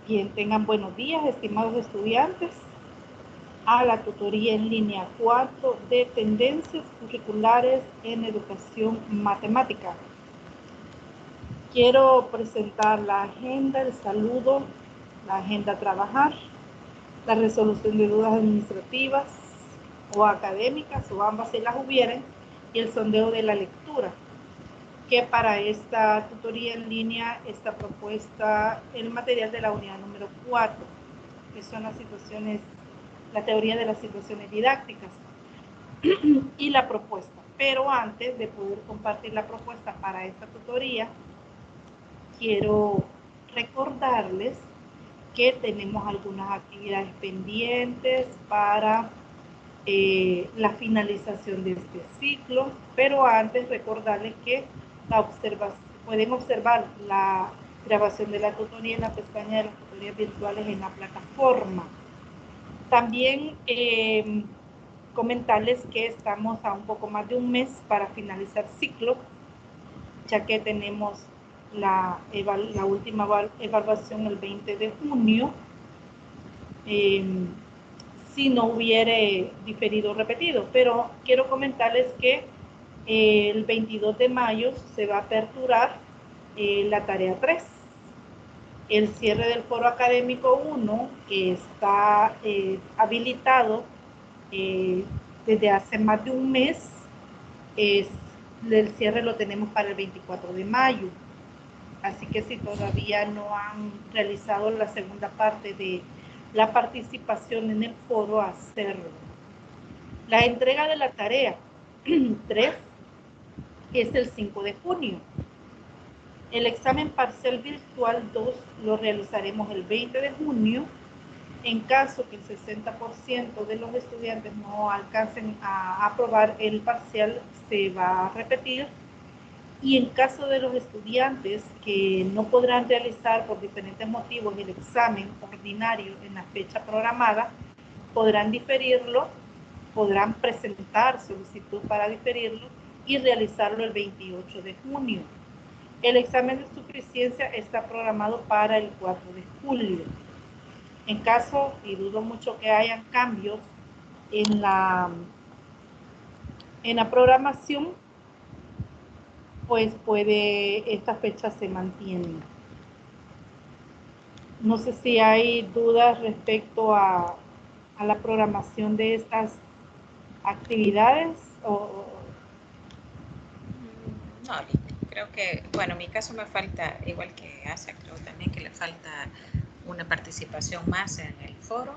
Bien, tengan buenos días, estimados estudiantes, a la tutoría en línea 4 de tendencias curriculares en educación matemática. Quiero presentar la agenda, el saludo, la agenda a trabajar, la resolución de dudas administrativas o académicas, o ambas si las hubieran, y el sondeo de la lectura, que para esta tutoría en línea está propuesta el material de la unidad número 4, que son las situaciones, la teoría de las situaciones didácticas y la propuesta. Pero antes de poder compartir la propuesta para esta tutoría, quiero recordarles que tenemos algunas actividades pendientes para la finalización de este ciclo, pero antes recordarles que pueden observar la grabación de la tutoría en la pestaña de las tutorías virtuales en la plataforma. También comentarles que estamos a un poco más de un mes para finalizar ciclo, ya que tenemos la última evaluación el 20 de junio. Si no hubiere diferido o repetido, pero quiero comentarles que el 22 de mayo se va a aperturar la tarea 3. El cierre del foro académico 1 está habilitado desde hace más de un mes. El cierre lo tenemos para el 24 de mayo. Así que si todavía no han realizado la segunda parte de la participación en el foro, hacerlo. La entrega de la tarea 3 es el 5 de junio. El examen parcial virtual 2 lo realizaremos el 20 de junio. En caso que el 60% de los estudiantes no alcancen a aprobar el parcial, se va a repetir. Y en caso de los estudiantes que no podrán realizar por diferentes motivos el examen ordinario en la fecha programada, podrán diferirlo, podrán presentar solicitud para diferirlo y realizarlo el 28 de junio. El examen de suficiencia está programado para el 4 de julio. En caso, y dudo mucho que hayan cambios en la programación, pues esta fecha se mantiene. No sé si hay dudas respecto a la programación de estas actividades o... No, creo que, bueno, en mi caso me falta, igual que Asa, creo también que le falta una participación más en el foro.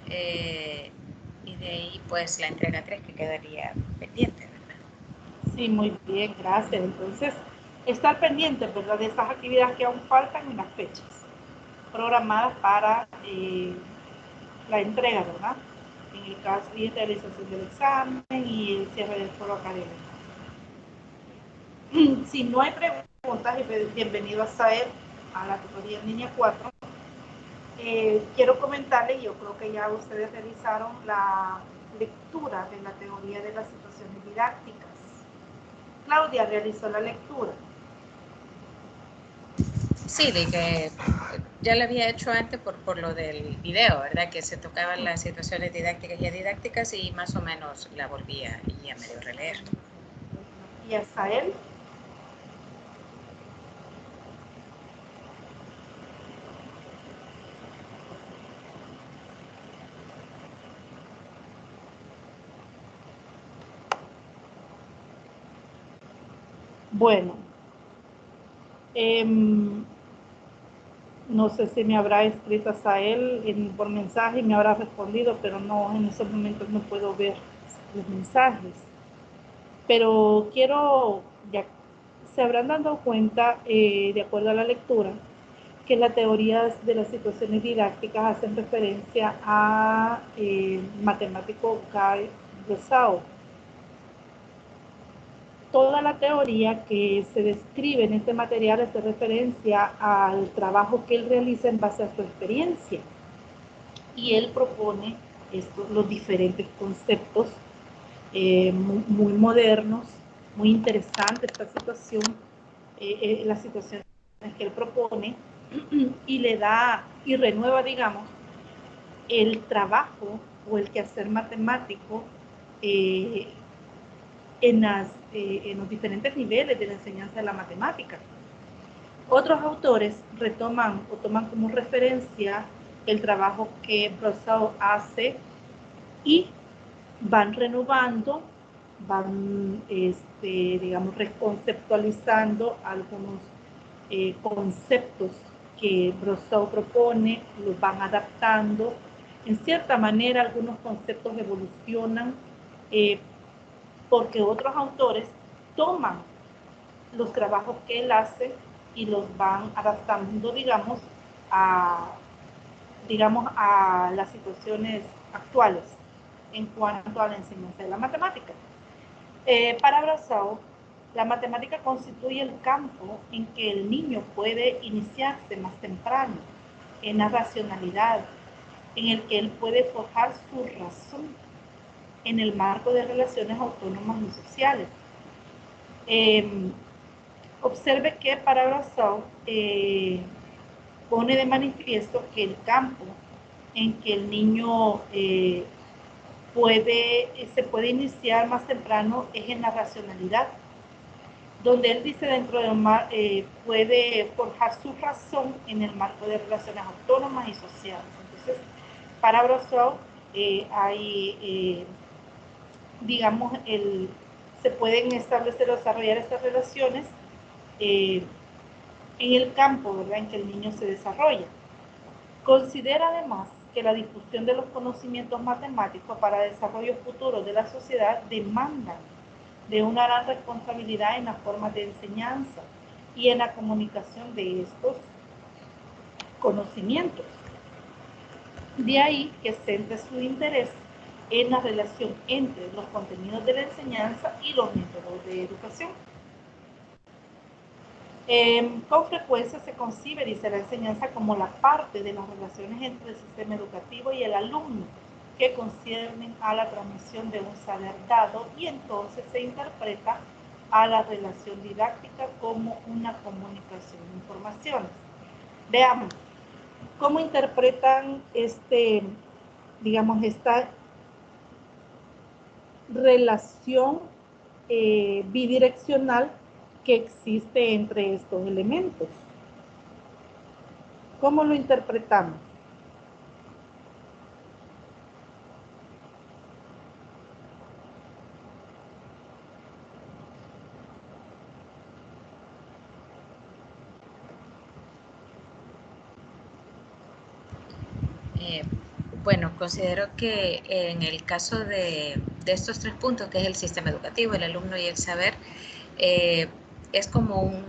Y de ahí pues la entrega 3 que quedaría pendiente, ¿verdad? Sí, muy bien, gracias. Entonces, estar pendiente, ¿verdad?, de estas actividades que aún faltan en las fechas programadas para la entrega, ¿verdad? En el caso de realización del examen y el cierre del foro académico. Si no hay preguntas, bienvenido a SAER, a la tutoría en línea 4. Quiero comentarles, yo creo que ya ustedes realizaron la lectura de la teoría de las situaciones didácticas. Claudia realizó la lectura. Sí, de que ya lo había hecho antes por lo del video, ¿verdad? Que se tocaban las situaciones didácticas y didácticas y más o menos la volvía y a medio releer. Y hasta él. Bueno, no sé si me habrá escrito hasta él por mensaje y me habrá respondido, pero no, en esos momentos no puedo ver los mensajes. Pero ya se habrán dado cuenta, de acuerdo a la lectura, que las teorías de las situaciones didácticas hacen referencia a matemático Guy Rosao. Toda la teoría que se describe en este material hace referencia al trabajo que él realiza en base a su experiencia. Y él propone los diferentes conceptos muy modernos, muy interesante esta situación, las situaciones que él propone, y le da y renueva, digamos, el trabajo o el quehacer matemático en los diferentes niveles de la enseñanza de la matemática. Otros autores retoman o toman como referencia el trabajo que Brasseur hace y van renovando, van, digamos, reconceptualizando algunos conceptos que Brasseur propone, los van adaptando. En cierta manera, algunos conceptos evolucionan porque otros autores toman los trabajos que él hace y los van adaptando, digamos, a las situaciones actuales en cuanto a la enseñanza de la matemática. Para Brasseur, la matemática constituye el campo en que el niño puede iniciarse más temprano, en la racionalidad, en el que él puede forjar su razón en el marco de relaciones autónomas y sociales. Observe que para Brasseur pone de manifiesto que el campo en que el niño se puede iniciar más temprano es en la racionalidad, donde él dice dentro del mar puede forjar su razón en el marco de relaciones autónomas y sociales. Entonces, para Brasseur hay, digamos, se pueden establecer o desarrollar estas relaciones en el campo, ¿verdad?, en que el niño se desarrolla. Considera además que la difusión de los conocimientos matemáticos para desarrollo futuro de la sociedad demandan de una gran responsabilidad en las formas de enseñanza y en la comunicación de estos conocimientos. De ahí que centre su interés en la relación entre los contenidos de la enseñanza y los métodos de educación. Con frecuencia se concibe, dice, la enseñanza como la parte de las relaciones entre el sistema educativo y el alumno que conciernen a la transmisión de un saber dado, y entonces se interpreta a la relación didáctica como una comunicación de informaciones. Veamos cómo interpretan digamos, esta relación bidireccional que existe entre estos elementos. ¿Cómo lo interpretamos? Bueno, considero que en el caso de estos 3 puntos, que es el sistema educativo, el alumno y el saber, es como un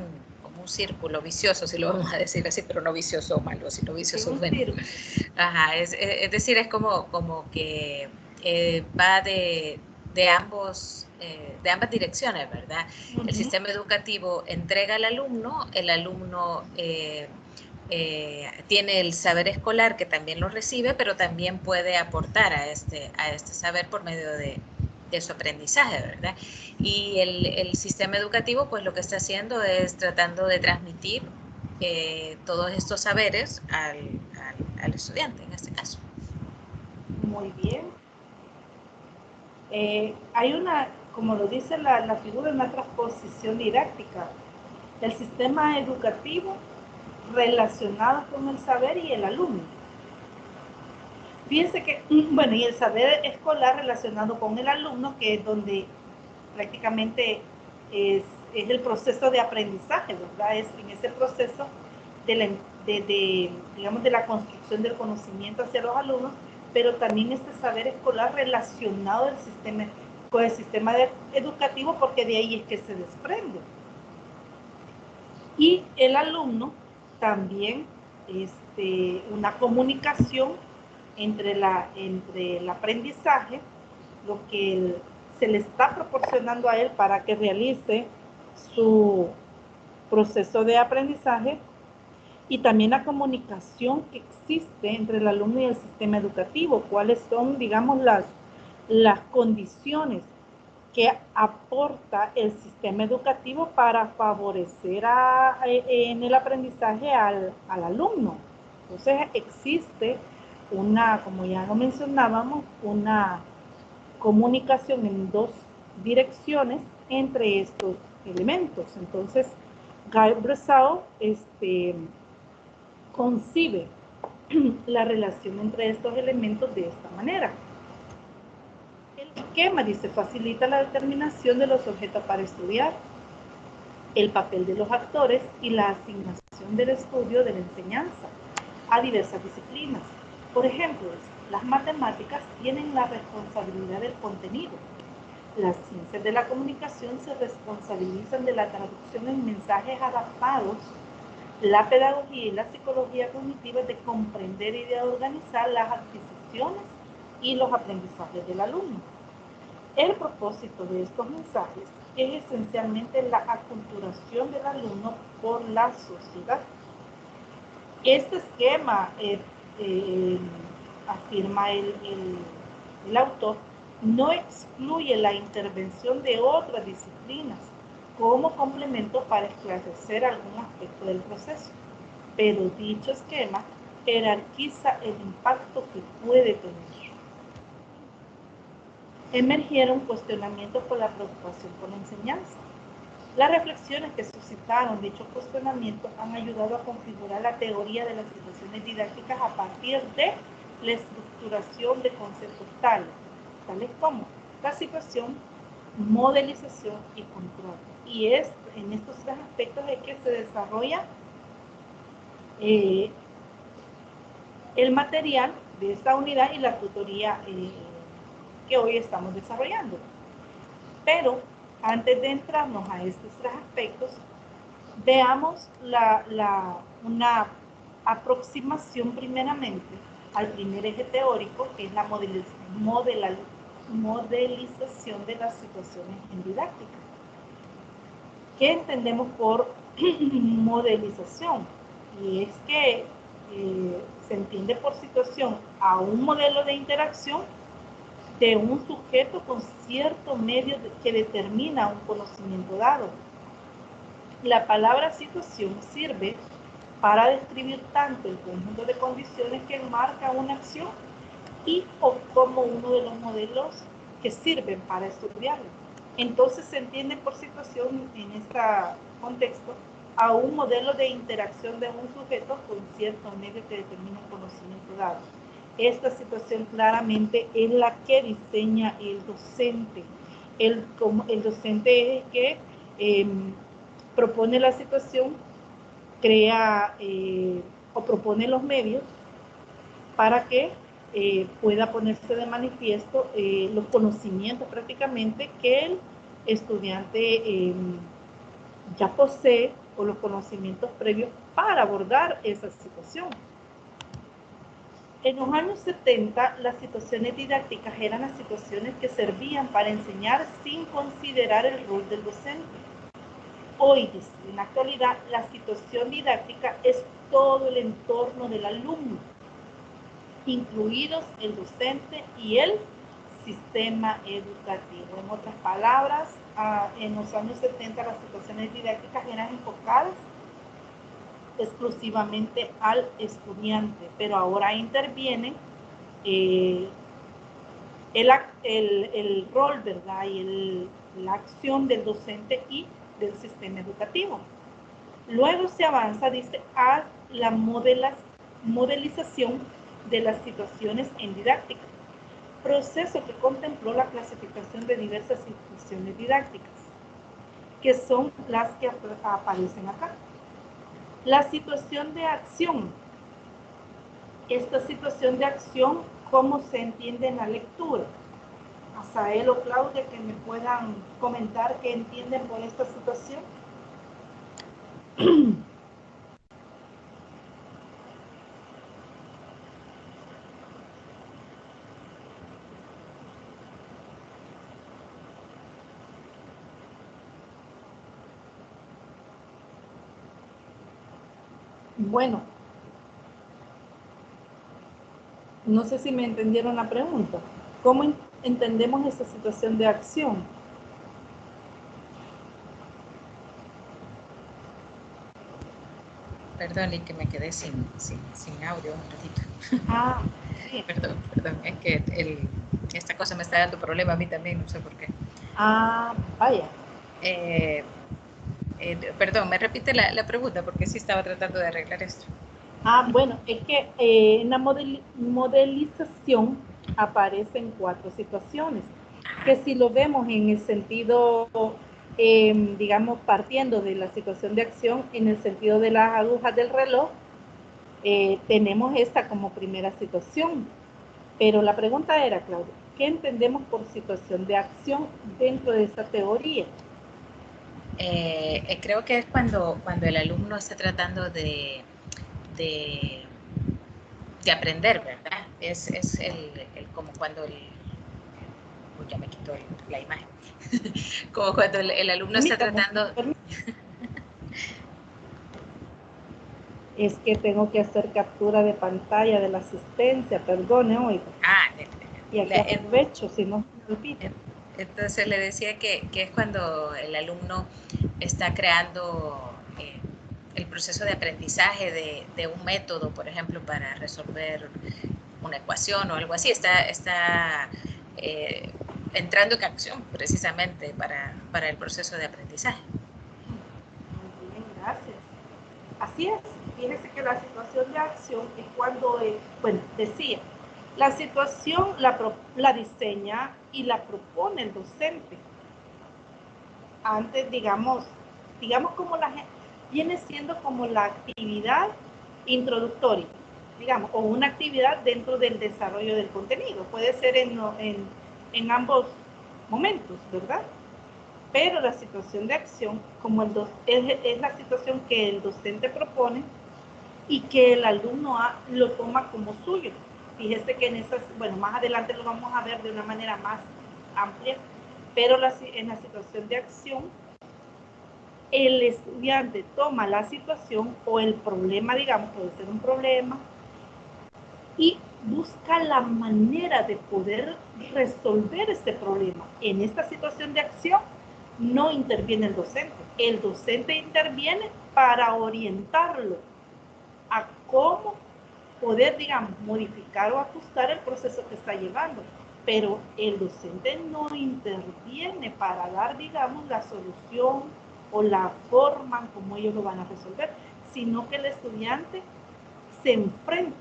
círculo vicioso, si lo vamos a decir así, pero no vicioso malo, sino vicioso bueno. Ajá, es decir, es como que va de ambas direcciones, ¿verdad? El sistema educativo entrega al alumno, el alumno tiene el saber escolar que también lo recibe, pero también puede aportar a este saber por medio de su aprendizaje, ¿verdad? Y el sistema educativo, pues lo que está haciendo es tratando de transmitir todos estos saberes al estudiante, en este caso. Muy bien. Hay una, como lo dice la figura, una transposición didáctica del sistema educativo relacionado con el saber y el alumno. Fíjense que, bueno, y el saber escolar relacionado con el alumno, que es donde prácticamente es el proceso de aprendizaje, ¿verdad? Es en ese proceso digamos, de la construcción del conocimiento hacia los alumnos, pero también este saber escolar relacionado con el sistema educativo, porque de ahí es que se desprende. Y el alumno también, una comunicación entre el aprendizaje, lo que se le está proporcionando a él para que realice su proceso de aprendizaje, y también la comunicación que existe entre el alumno y el sistema educativo, cuáles son, digamos, las condiciones que aporta el sistema educativo para favorecer en el aprendizaje al alumno. Entonces existe una, como ya lo mencionábamos, una comunicación en dos direcciones entre estos elementos. Entonces, Guy Bresau concibe la relación entre estos elementos de esta manera. El esquema, dice, facilita la determinación de los objetos para estudiar, el papel de los actores y la asignación del estudio de la enseñanza a diversas disciplinas. Por ejemplo, las matemáticas tienen la responsabilidad del contenido. Las ciencias de la comunicación se responsabilizan de la traducción en mensajes adaptados. La pedagogía y la psicología cognitiva de comprender y de organizar las adquisiciones y los aprendizajes del alumno. El propósito de estos mensajes es esencialmente la aculturación del alumno por la sociedad. Este esquema, afirma el autor, no excluye la intervención de otras disciplinas como complemento para esclarecer algún aspecto del proceso, pero dicho esquema jerarquiza el impacto que puede tener. Emergieron cuestionamientos por la preocupación por la enseñanza. Las reflexiones que suscitaron dichos cuestionamientos han ayudado a configurar la teoría de las situaciones didácticas a partir de la estructuración de conceptos tales como la situación, modelización y control. Y en estos tres aspectos es que se desarrolla el material de esta unidad y la tutoría que hoy estamos desarrollando. Pero antes de entrarnos a estos tres aspectos, veamos una aproximación primeramente al primer eje teórico, que es la modelización de las situaciones en didáctica. ¿Qué entendemos por modelización? Y es que se entiende por situación a un modelo de interacción de un sujeto con cierto medio que determina un conocimiento dado. La palabra situación sirve para describir tanto el conjunto de condiciones que enmarca una acción y como uno de los modelos que sirven para estudiarlo. Entonces se entiende por situación en este contexto a un modelo de interacción de un sujeto con cierto medio que determina un conocimiento dado. Esta situación claramente es la que diseña el docente. El docente es el que propone la situación, crea o propone los medios para que pueda ponerse de manifiesto los conocimientos prácticamente que el estudiante ya posee o los conocimientos previos para abordar esa situación. En los años 70, las situaciones didácticas eran las situaciones que servían para enseñar sin considerar el rol del docente. Hoy, en la actualidad, la situación didáctica es todo el entorno del alumno, incluidos el docente y el sistema educativo. En otras palabras, en los años 70 las situaciones didácticas eran enfocadas exclusivamente al estudiante, pero ahora interviene el rol, ¿verdad? Y la acción del docente y del sistema educativo. Luego se avanza, dice, a la modelización de las situaciones en didáctica, proceso que contempló la clasificación de diversas situaciones didácticas, que son las que aparecen acá. La situación de acción. Esta situación de acción, ¿cómo se entiende en la lectura? Asael o Claudia, que me puedan comentar qué entienden por esta situación. Bueno, no sé si me entendieron la pregunta. ¿Cómo entendemos esta situación de acción? Perdón, y que me quedé sin audio un ratito. Ah, sí. Perdón, es que esta cosa me está dando problema a mí también, no sé por qué. Ah, vaya. Perdón, me repite la pregunta porque sí estaba tratando de arreglar esto. Ah, bueno, es que en la modelización aparecen 4 situaciones, que si lo vemos en el sentido, digamos, partiendo de la situación de acción, en el sentido de las agujas del reloj, tenemos esta como primera situación. Pero la pregunta era, Claudia, ¿qué entendemos por situación de acción dentro de esta teoría? Creo que es cuando el alumno está tratando de aprender, ¿verdad? Es como cuando ya me quitó la imagen. Como cuando el alumno está tratando... Es que tengo que hacer captura de pantalla de la asistencia, perdone, oiga. Y aquí aprovecho, si no me olvido. Entonces le decía que es cuando el alumno está creando el proceso de aprendizaje de un método, por ejemplo, para resolver una ecuación o algo así, está entrando en acción precisamente para el proceso de aprendizaje. Muy bien, gracias. Así es, fíjese que la situación de acción es cuando, bueno, decía, la situación la diseña y la propone el docente. Antes, digamos como viene siendo como la actividad introductoria, digamos, o una actividad dentro del desarrollo del contenido. Puede ser en ambos momentos, ¿verdad? Pero la situación de acción, como es la situación que el docente propone y que el alumno lo toma como suyo. Fíjese que más adelante lo vamos a ver de una manera más amplia, pero en la situación de acción, el estudiante toma la situación o el problema, digamos, puede ser un problema, y busca la manera de poder resolver este problema. En esta situación de acción no interviene el docente interviene para orientarlo a cómo poder, digamos, modificar o ajustar el proceso que está llevando, pero el docente no interviene para dar, digamos, la solución o la forma como ellos lo van a resolver, sino que el estudiante se enfrenta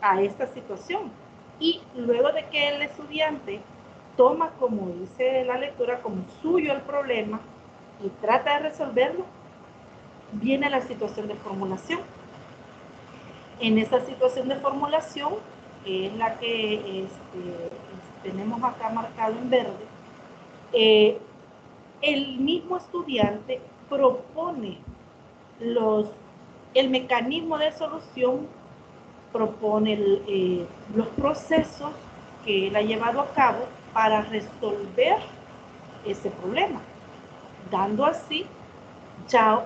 a esta situación y luego de que el estudiante toma, como dice la lectura, como suyo el problema y trata de resolverlo, viene la situación de formulación. En esta situación de formulación, que es la que tenemos acá marcado en verde, el mismo estudiante propone el mecanismo de solución, propone los procesos que él ha llevado a cabo para resolver ese problema, dando así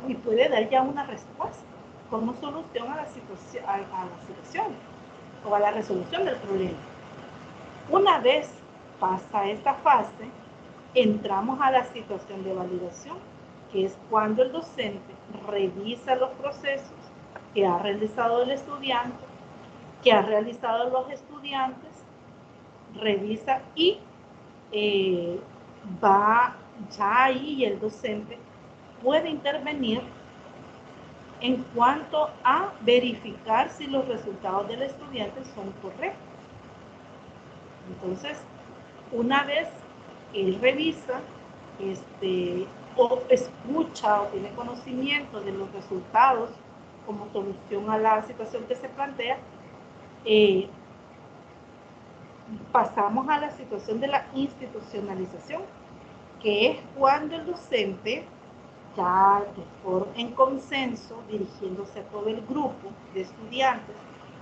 y puede dar ya una respuesta como solución a la situación o a la resolución del problema. Una vez pasa esta fase, entramos a la situación de validación, que es cuando el docente revisa los procesos que ha realizado el estudiante, que ha realizado los estudiantes, revisa y va ya ahí el docente puede intervenir en cuanto a verificar si los resultados del estudiante son correctos. Entonces, una vez él revisa o escucha o tiene conocimiento de los resultados como solución a la situación que se plantea, pasamos a la situación de la institucionalización, que es cuando el docente, ya en consenso, dirigiéndose a todo el grupo de estudiantes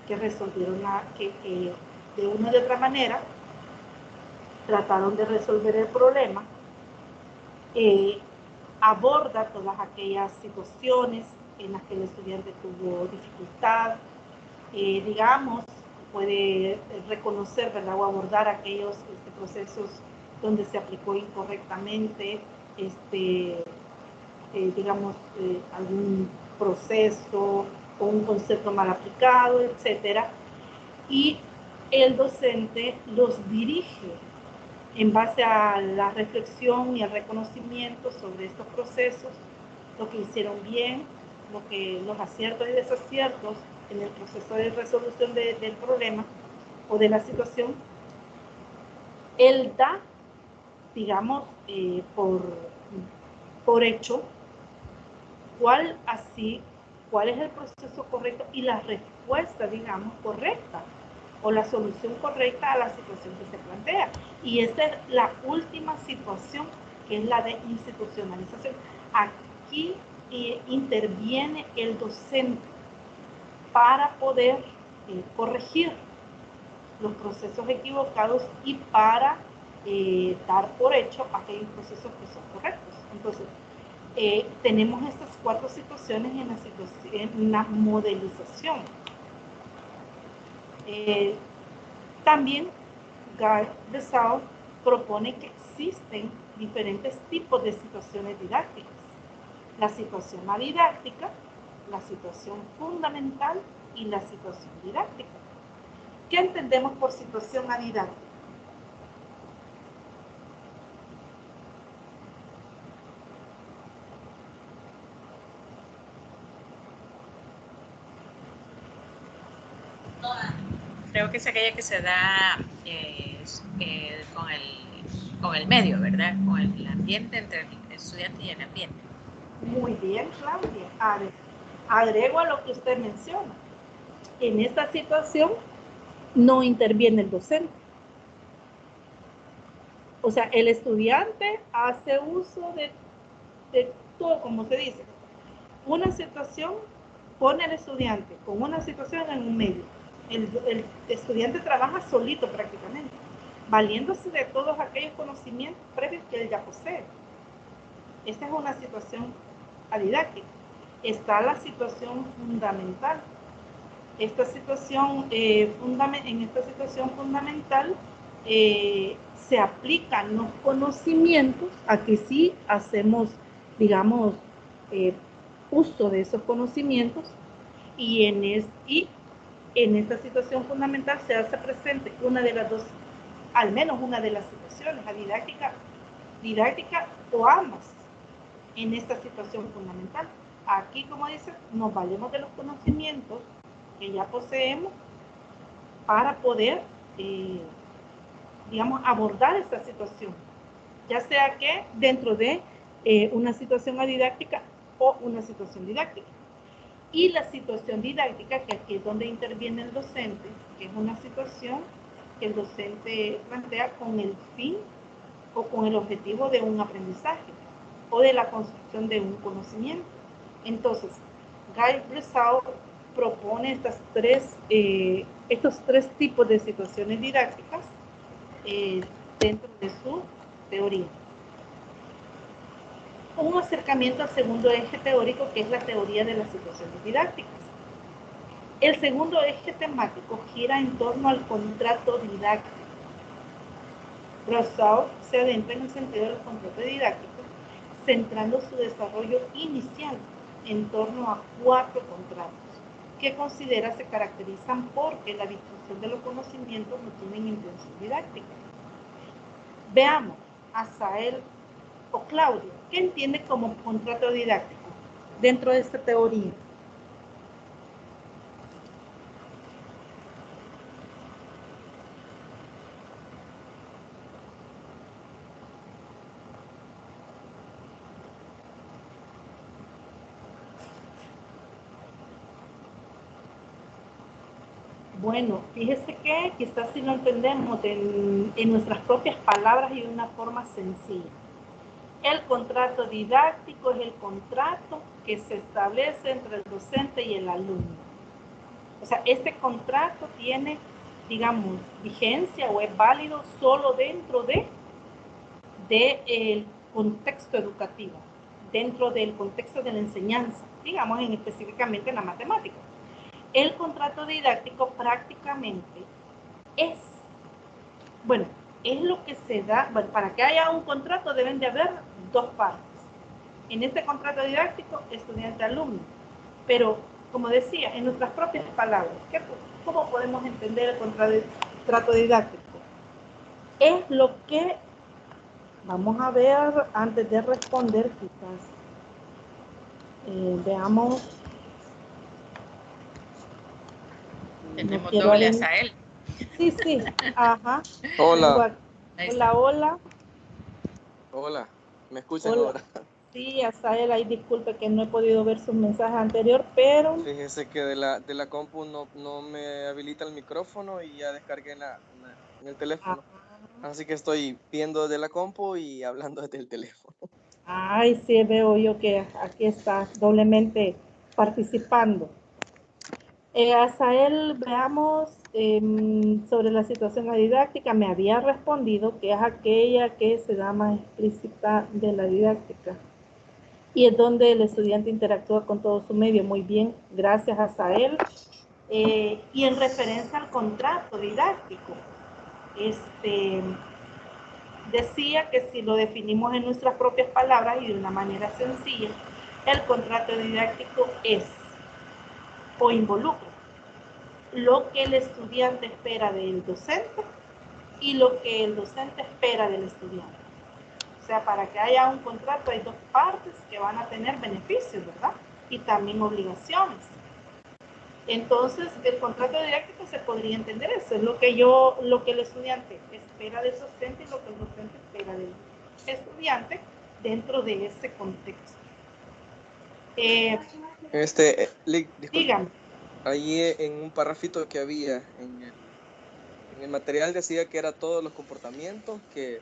que resolvieron que de una u otra manera trataron de resolver el problema, aborda todas aquellas situaciones en las que el estudiante tuvo dificultad, digamos, puede reconocer, ¿verdad?, o abordar aquellos procesos donde se aplicó incorrectamente, digamos, algún proceso o un concepto mal aplicado, etcétera, y el docente los dirige en base a la reflexión y el reconocimiento sobre estos procesos, lo que hicieron bien, los aciertos y desaciertos en el proceso de resolución del problema o de la situación. Él da, digamos, por hecho cuál es el proceso correcto y la respuesta, digamos, correcta o la solución correcta a la situación que se plantea. Y esta es la última situación, que es la de institucionalización. Aquí interviene el docente para poder corregir los procesos equivocados y para dar por hecho aquellos procesos que son correctos. Entonces, tenemos estas 4 situaciones en la modelización. También Guy Bresaud propone que existen diferentes tipos de situaciones didácticas. La situación adidáctica, la situación fundamental y la situación didáctica. ¿Qué entendemos por situación adidáctica? Creo que es aquella que se da con el medio, ¿verdad? Con el ambiente entre el estudiante y el ambiente. Muy bien, Claudia. Agrego a lo que usted menciona. En esta situación no interviene el docente. O sea, el estudiante hace uso de todo, como se dice. Una situación pone al estudiante con una situación en un medio. El estudiante trabaja solito prácticamente, valiéndose de todos aquellos conocimientos previos que él ya posee. Esta es una situación adidáctica. Está la situación fundamental. En esta situación fundamental se aplican los conocimientos. Aquí sí hacemos, digamos, uso de esos conocimientos, y en esta situación fundamental se hace presente al menos una de las situaciones, la didáctica o ambas, en esta situación fundamental. Aquí, como dice, nos valemos de los conocimientos que ya poseemos para poder, digamos, abordar esta situación, ya sea que dentro de una situación adidáctica o una situación didáctica. Y la situación didáctica, que aquí es donde interviene el docente, que es una situación que el docente plantea con el fin o con el objetivo de un aprendizaje o de la construcción de un conocimiento. Entonces, Guy Bresaud propone estos tres tipos de situaciones didácticas dentro de su teoría. Un acercamiento al segundo eje teórico, que es la teoría de las situaciones didácticas. El segundo eje temático gira en torno al contrato didáctico. Bresaud se adentra en el sentido del contrato didáctico, centrando su desarrollo inicial en torno a 4 contratos, que considera se caracterizan porque la difusión de los conocimientos no tienen intención didáctica. Veamos, Asael o Claudio, ¿qué entiende como contrato didáctico dentro de esta teoría? Bueno, fíjese que quizás si lo entendemos en nuestras propias palabras y de una forma sencilla. El contrato didáctico es el contrato que se establece entre el docente y el alumno. O sea, este contrato tiene, digamos, vigencia o es válido solo dentro del contexto educativo, dentro del contexto de la enseñanza, digamos específicamente en la matemática. El contrato didáctico prácticamente es lo que se da, para que haya un contrato deben de haber 2 partes. En este contrato didáctico, estudiante-alumno, pero como decía, en nuestras propias palabras. ¿Cómo podemos entender el contrato didáctico? Es lo que, vamos a ver, antes de responder quizás, veamos. Tenemos doble a él. Sí, sí, ajá. Hola. Hola, hola. Hola, ¿me escuchan Hola. ahora? Sí, Azael, ahí disculpe que no he podido ver su mensaje anterior, pero... Fíjese que de la compu no me habilita el micrófono y ya descargué en el teléfono. Así que estoy viendo de la compu y hablando desde el teléfono. Ay, sí, veo yo que aquí está doblemente participando. Azael, veamos sobre la situación didáctica. Me había respondido que es aquella que se da más explícita de la didáctica. Y es donde el estudiante interactúa con todo su medio. Muy bien, gracias Azael. Y en referencia al contrato didáctico, decía que si lo definimos en nuestras propias palabras y de una manera sencilla, el contrato didáctico es o involucra lo que el estudiante espera del docente y lo que el docente espera del estudiante. O sea, para que haya un contrato hay dos partes que van a tener beneficios, ¿verdad? Y también obligaciones. Entonces, el contrato didáctico se podría entender eso, es lo que el estudiante espera del docente y lo que el docente espera del estudiante dentro de ese contexto. Dígame. Ahí en un parrafito que había en el material decía que era todos los comportamientos que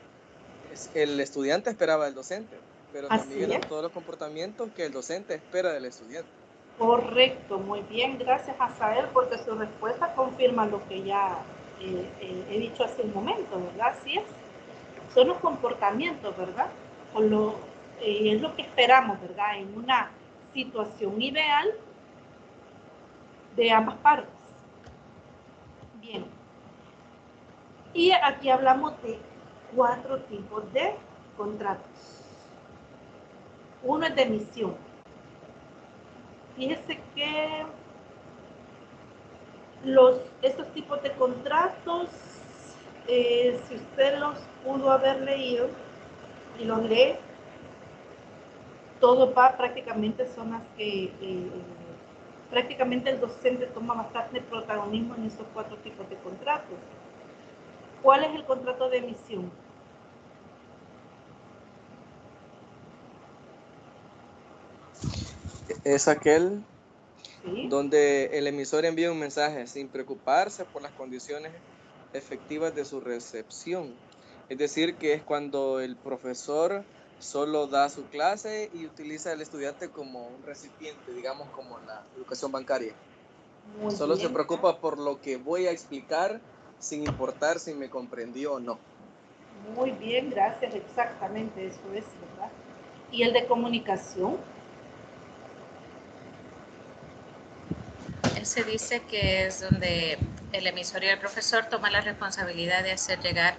el estudiante esperaba del docente, pero también eran todos los comportamientos que el docente espera del estudiante. Correcto, muy bien, gracias Azael, porque su respuesta confirma lo que ya he dicho hace un momento, ¿verdad? Así es. Son los comportamientos, ¿verdad? Es lo que esperamos, ¿verdad? En una situación ideal de ambas partes. Bien. Y aquí hablamos de 4 tipos de contratos. Uno es de emisión. Fíjese que estos tipos de contratos, si usted los pudo haber leído y los lee, todo va prácticamente, son las que prácticamente el docente toma bastante protagonismo en estos 4 tipos de contratos. ¿Cuál es el contrato de emisión? Es aquel ¿Sí? donde el emisor envía un mensaje sin preocuparse por las condiciones efectivas de su recepción. Es decir, que es cuando el profesor solo da su clase y utiliza al estudiante como un recipiente, digamos como la educación bancaria. Muy Solo bien. se preocupa por lo que voy a explicar sin importar si me comprendió o no. Muy bien, gracias, exactamente eso es, ¿verdad? ¿Y el de comunicación? Ese dice que es donde el emisor y el profesor toman la responsabilidad de hacer llegar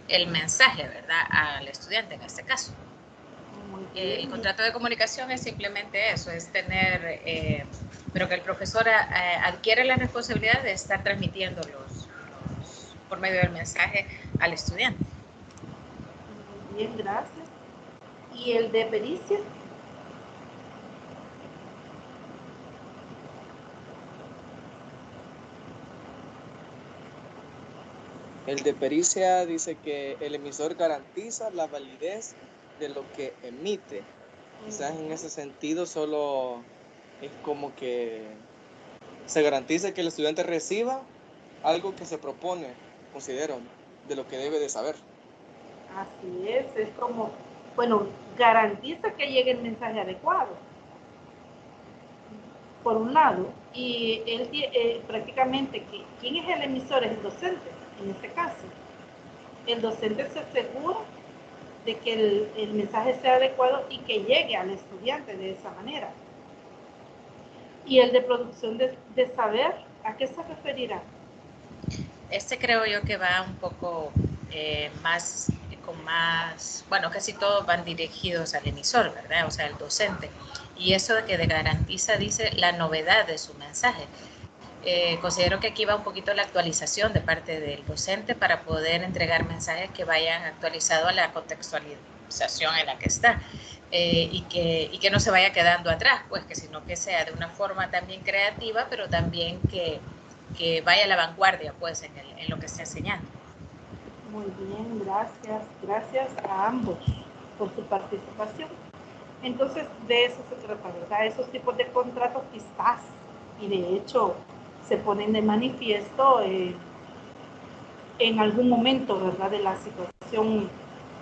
el mensaje, ¿verdad?, al estudiante en este caso. El contrato de comunicación es simplemente eso, es tener, pero que el profesor adquiere la responsabilidad de estar transmitiendo por medio del mensaje al estudiante. Muy bien, gracias. ¿Y el de pericia? El de pericia dice que el emisor garantiza la validez de lo que emite. Quizás en ese sentido solo es como que se garantiza que el estudiante reciba algo que se propone, considero, de lo que debe de saber. Así es como, bueno, garantiza que llegue el mensaje adecuado, por un lado, y él prácticamente, ¿quién es el emisor? Es el docente, en este caso. El docente se asegura de que el mensaje sea adecuado y que llegue al estudiante de esa manera. ¿Y el de producción de saber, a qué se referirá? Este creo yo que va un poco más con más, bueno, casi todos van dirigidos al emisor, ¿verdad? O sea, al docente. Y eso de que garantiza, dice, la novedad de su mensaje. Considero que aquí va un poquito la actualización de parte del docente para poder entregar mensajes que vayan actualizados a la contextualización en la que está. Y que no se vaya quedando atrás, pues que sino que sea de una forma también creativa, pero también que vaya a la vanguardia, pues, en lo que está enseñando. Muy bien, gracias. Gracias a ambos por su participación. Entonces, de eso se trata, ¿verdad? Esos tipos de contratos quizás, y de hecho se ponen de manifiesto en algún momento, ¿verdad? De la situación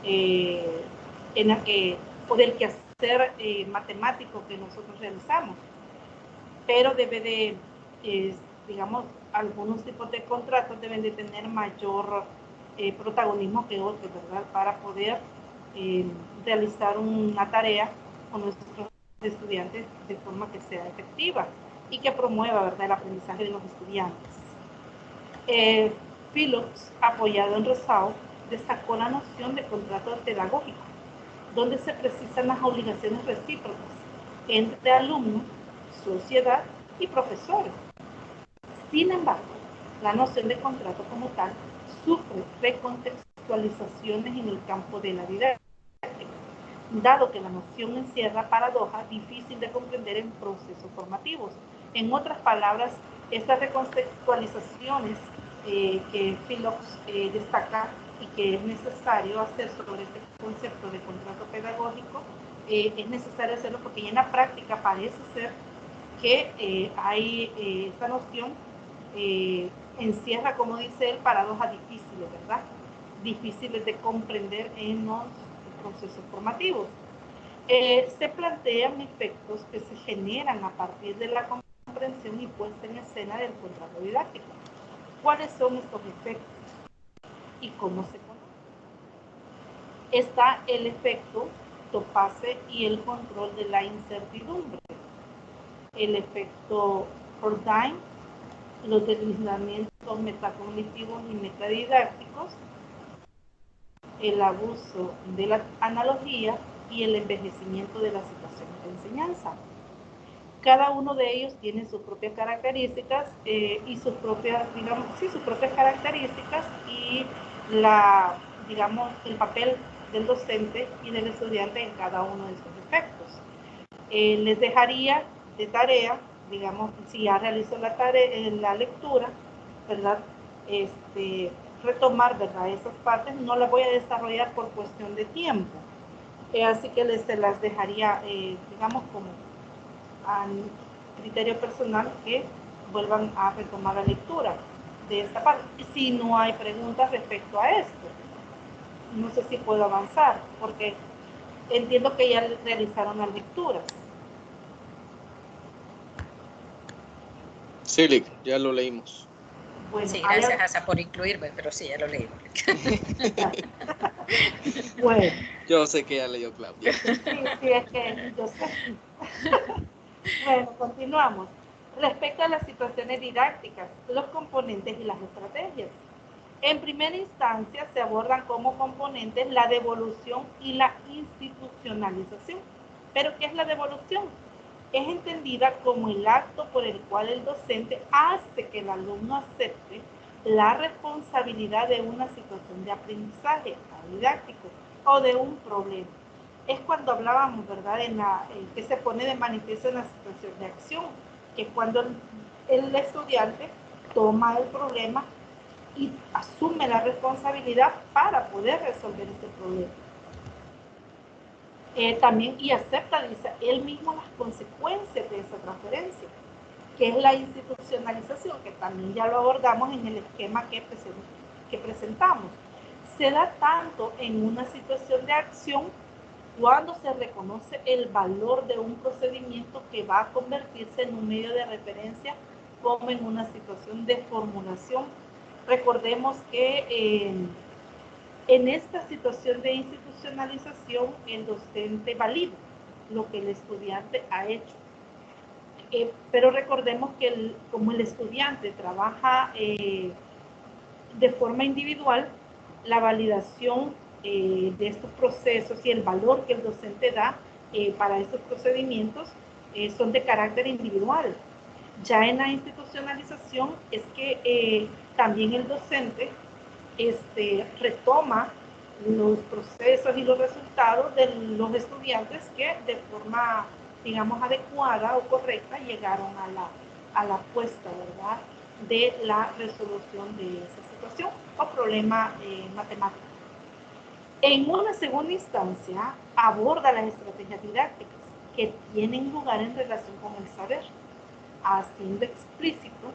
en la que, o del quehacer matemático que nosotros realizamos. Pero debe de, digamos, algunos tipos de contratos deben de tener mayor protagonismo que otros, ¿verdad? Para poder realizar una tarea con nuestros estudiantes de forma que sea efectiva y que promueva, ¿verdad?, el aprendizaje de los estudiantes. Phillips, apoyado en Rosao, destacó la noción de contrato pedagógico, donde se precisan las obligaciones recíprocas entre alumnos, sociedad y profesores. Sin embargo, la noción de contrato como tal sufre recontextualizaciones en el campo de la didáctica, dado que la noción encierra paradojas difíciles de comprender en procesos formativos. En otras palabras, estas recontextualizaciones que Phillips destaca y que es necesario hacer sobre este concepto de contrato pedagógico, es necesario hacerlo porque en la práctica parece ser que hay esta noción encierra, como dice él, paradojas difíciles, ¿verdad? Difíciles de comprender en los procesos formativos. Se plantean efectos que se generan a partir de la comprensión y puesta en escena del contrato didáctico. ¿Cuáles son estos efectos y cómo se conocen? Está el efecto topase y el control de la incertidumbre, el efecto Fordyce, los deslizamientos metacognitivos y metadidácticos, el abuso de la analogía y el envejecimiento de las situaciones de enseñanza. Cada uno de ellos tiene sus propias características y sus propias, digamos, sí, sus propias características y el papel del docente y del estudiante en cada uno de esos efectos. Les dejaría de tarea, digamos, si ya realizó la tarea, la lectura, ¿verdad? Retomar, ¿verdad?, esas partes. No las voy a desarrollar por cuestión de tiempo, así que se las dejaría, digamos, como a criterio personal, que vuelvan a retomar la lectura de esta parte. Si no hay preguntas respecto a esto, no sé si puedo avanzar, porque entiendo que ya realizaron las lecturas. Sí, Lick, ya lo leímos. Bueno, sí, gracias, Asa, por incluirme, pero sí, ya lo leí. Bueno. Yo sé que ya leyó Claudia. Sí, es que yo sé. Bueno, continuamos. Respecto a las situaciones didácticas, los componentes y las estrategias. En primera instancia, se abordan como componentes la devolución y la institucionalización. ¿Pero qué es la devolución? Es entendida como el acto por el cual el docente hace que el alumno acepte la responsabilidad de una situación de aprendizaje didáctico o de un problema. Es cuando hablábamos, ¿verdad?, que se pone de manifiesto en la situación de acción, que cuando el estudiante toma el problema y asume la responsabilidad para poder resolver ese problema. También, y acepta, dice, él mismo las consecuencias de esa transferencia, que es la institucionalización, que también ya lo abordamos en el esquema que presentamos. Se da tanto en una situación de acción cuando se reconoce el valor de un procedimiento que va a convertirse en un medio de referencia, como en una situación de formulación. Recordemos que en esta situación de institucionalización, el docente valida lo que el estudiante ha hecho. Pero recordemos que como el estudiante trabaja de forma individual, la validación de estos procesos y el valor que el docente da para estos procedimientos son de carácter individual. Ya en la institucionalización es que también el docente retoma los procesos y los resultados de los estudiantes que de forma, digamos, adecuada o correcta llegaron a la puesta, ¿verdad?, de la resolución de esa situación o problema matemático. En una segunda instancia, aborda las estrategias didácticas que tienen lugar en relación con el saber, haciendo explícito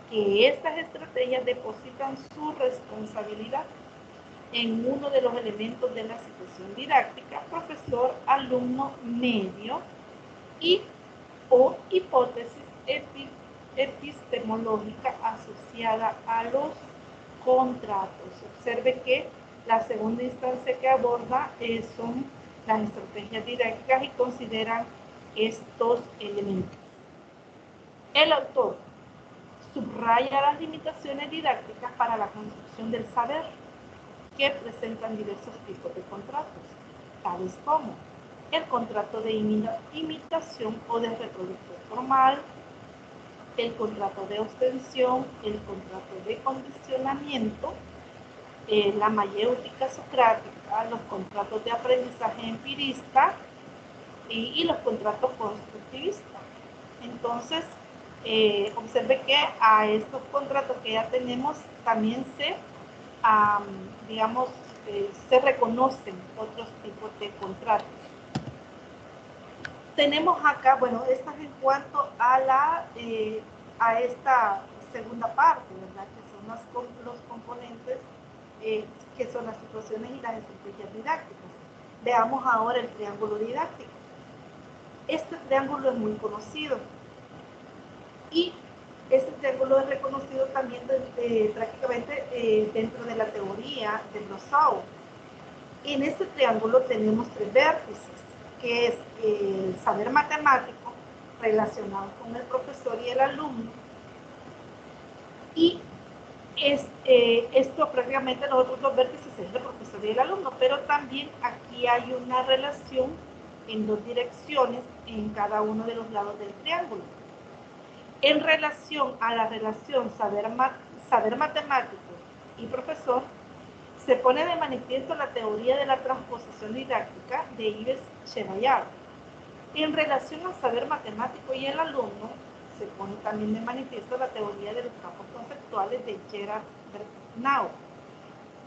que estas estrategias depositan su responsabilidad en uno de los elementos de la situación didáctica, profesor, alumno, medio y o hipótesis epistemológica asociada a los contratos. Observe que la segunda instancia que aborda son las estrategias didácticas y consideran estos elementos. El autor subraya las limitaciones didácticas para la construcción del saber que presentan diversos tipos de contratos, tales como el contrato de imitación o de reproducción formal, el contrato de ostensión, el contrato de condicionamiento, la mayéutica socrática, los contratos de aprendizaje empirista y los contratos constructivistas. Entonces, observe que a estos contratos que ya tenemos también digamos, se reconocen otros tipos de contratos. Tenemos acá, bueno, estas en cuanto a esta segunda parte, ¿verdad?, que son los componentes, que son las situaciones y las estrategias didácticas. Veamos ahora el triángulo didáctico. Este triángulo es muy conocido y este triángulo es reconocido también prácticamente dentro de la teoría de Brosseau. En este triángulo tenemos tres vértices, que es el saber matemático relacionado con el profesor y el alumno, y esto prácticamente los otros dos vértices es el profesor y el alumno, pero también aquí hay una relación en dos direcciones en cada uno de los lados del triángulo. En relación a la relación saber matemático y profesor, se pone de manifiesto la teoría de la transposición didáctica de Yves Chevallier. En relación al saber matemático y el alumno, se pone también de manifiesto la teoría de los campos conceptuales de Gerard Bernau.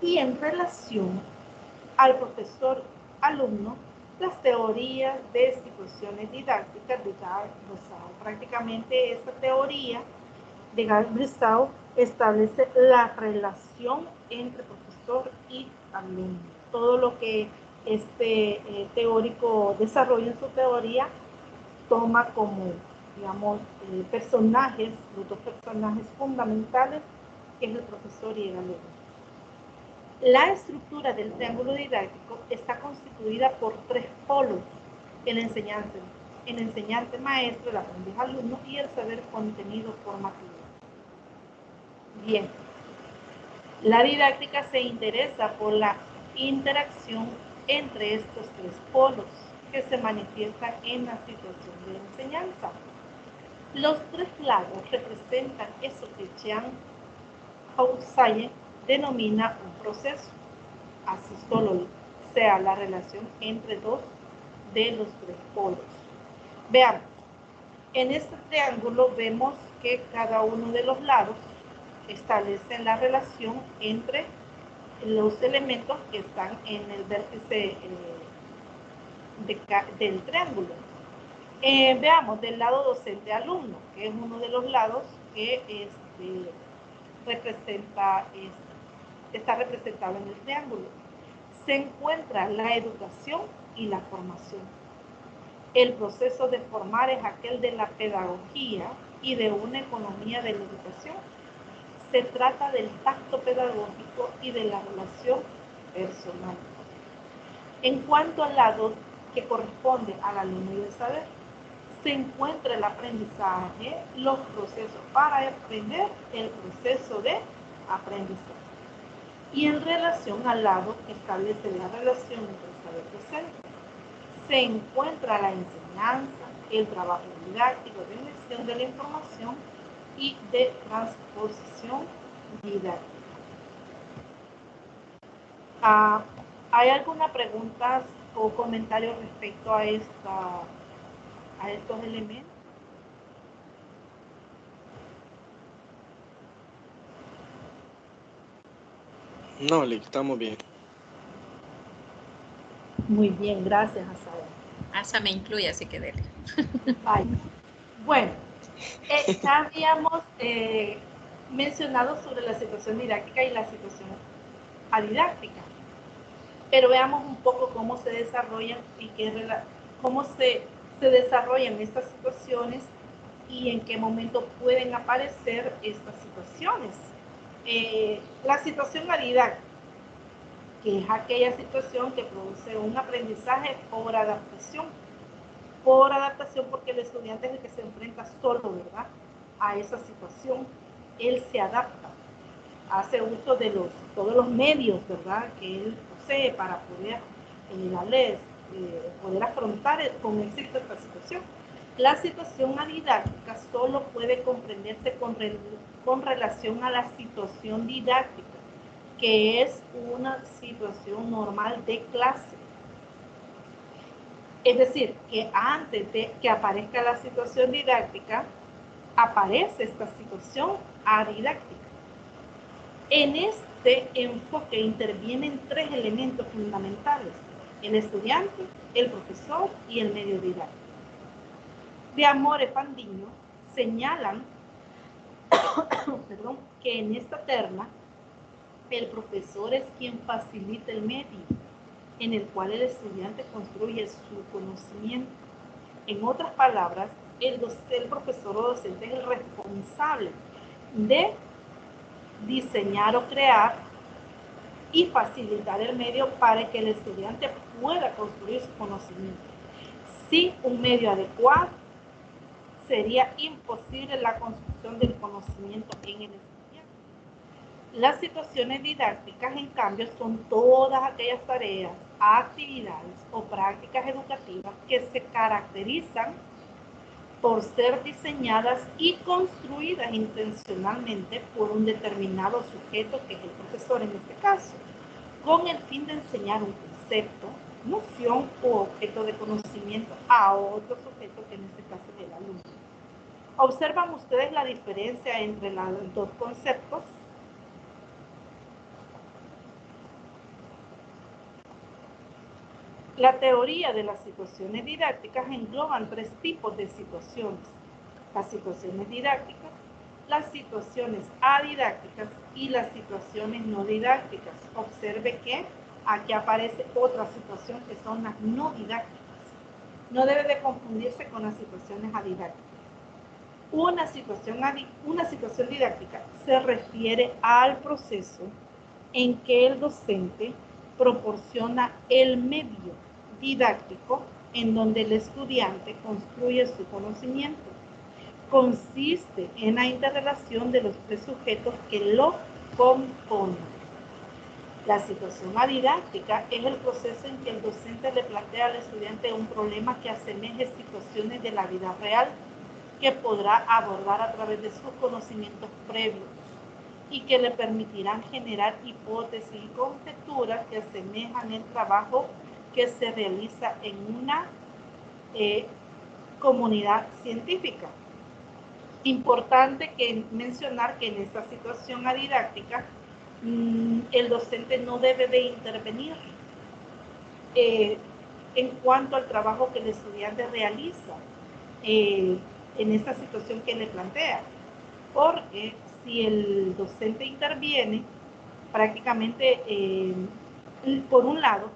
Y en relación al profesor-alumno, las teorías de situaciones didácticas de Gall Brosseau. Prácticamente esta teoría de Gall Brosseau establece la relación entre profesor y alumno. Todo lo que este teórico desarrolla en su teoría toma como, digamos, personajes, los dos personajes fundamentales, que es el profesor y el alumno. La estructura del triángulo didáctico está constituida por tres polos: el enseñante maestro, el aprendiz alumno y el saber contenido formativo. Bien, la didáctica se interesa por la interacción entre estos tres polos que se manifiestan en la situación de enseñanza. Los tres lados representan eso que Jean Housaye denomina un proceso. Así solo sea la relación entre dos de los tres polos. Veamos, en este triángulo vemos que cada uno de los lados establece la relación entre los elementos que están en el vértice del triángulo. Veamos del lado docente-alumno, que es uno de los lados que está representado en el triángulo. Se encuentra la educación y la formación. El proceso de formar es aquel de la pedagogía y de una economía de la educación. Se trata del tacto pedagógico y de la relación personal. En cuanto al lado que corresponde al alumno y el saber, se encuentra el aprendizaje, los procesos para aprender, el proceso de aprendizaje. y en relación al lado que establece la relación entre saber docente. Se encuentra la enseñanza, el trabajo didáctico de gestión de la información y de transposición didáctica. ¿Hay alguna pregunta o comentario respecto a estos elementos? No, Lick, estamos bien. Muy bien, gracias, Asada. Asa me incluye, así que dele. Ay. Bueno, ya habíamos mencionado sobre la situación didáctica y la situación adidáctica, pero veamos un poco cómo se desarrollan y cómo se desarrollan estas situaciones y en qué momento pueden aparecer estas situaciones. La situación adidáctica, que es aquella situación que produce un aprendizaje por adaptación. Por adaptación porque el estudiante es el que se enfrenta solo, ¿verdad?, a esa situación. Él se adapta, hace uso de todos los medios, ¿verdad?, que él posee para poder, poder afrontar con éxito esta situación. La situación adidáctica solo puede comprenderse con relación a la situación didáctica, que es una situación normal de clase. Es decir, que antes de que aparezca la situación didáctica, aparece esta situación adidáctica. En este enfoque intervienen tres elementos fundamentales: el estudiante, el profesor y el medio didáctico. De Amore Fandiño señalan que en esta terna el profesor es quien facilita el medio en el cual el estudiante construye su conocimiento. En otras palabras, el profesor o docente es el responsable de diseñar o crear y facilitar el medio para que el estudiante pueda construir su conocimiento. Sin un medio adecuado, sería imposible la construcción del conocimiento en el estudiante. Las situaciones didácticas, en cambio, son todas aquellas tareas, actividades o prácticas educativas que se caracterizan por ser diseñadas y construidas intencionalmente por un determinado sujeto, que es el profesor en este caso, con el fin de enseñar un concepto, noción u objeto de conocimiento a otro sujeto, que en este caso es el alumno. ¿Observan ustedes la diferencia entre los dos conceptos? La teoría de las situaciones didácticas engloban tres tipos de situaciones: las situaciones didácticas, las situaciones adidácticas y las situaciones no didácticas. Observe que aquí aparece otra situación, que son las no didácticas. No debe de confundirse con las situaciones adidácticas. Una situación didáctica se refiere al proceso en que el docente proporciona el medio didáctico en donde el estudiante construye su conocimiento. Consiste en la interrelación de los tres sujetos que lo componen. La situación adidáctica es el proceso en que el docente le plantea al estudiante un problema que asemeje situaciones de la vida real, que podrá abordar a través de sus conocimientos previos y que le permitirán generar hipótesis y conjeturas que asemejan el trabajo que se realiza en una comunidad científica. Importante mencionar que en esta situación adidáctica el docente no debe de intervenir en cuanto al trabajo que el estudiante realiza en esta situación que le plantea, porque si el docente interviene, prácticamente, por un lado,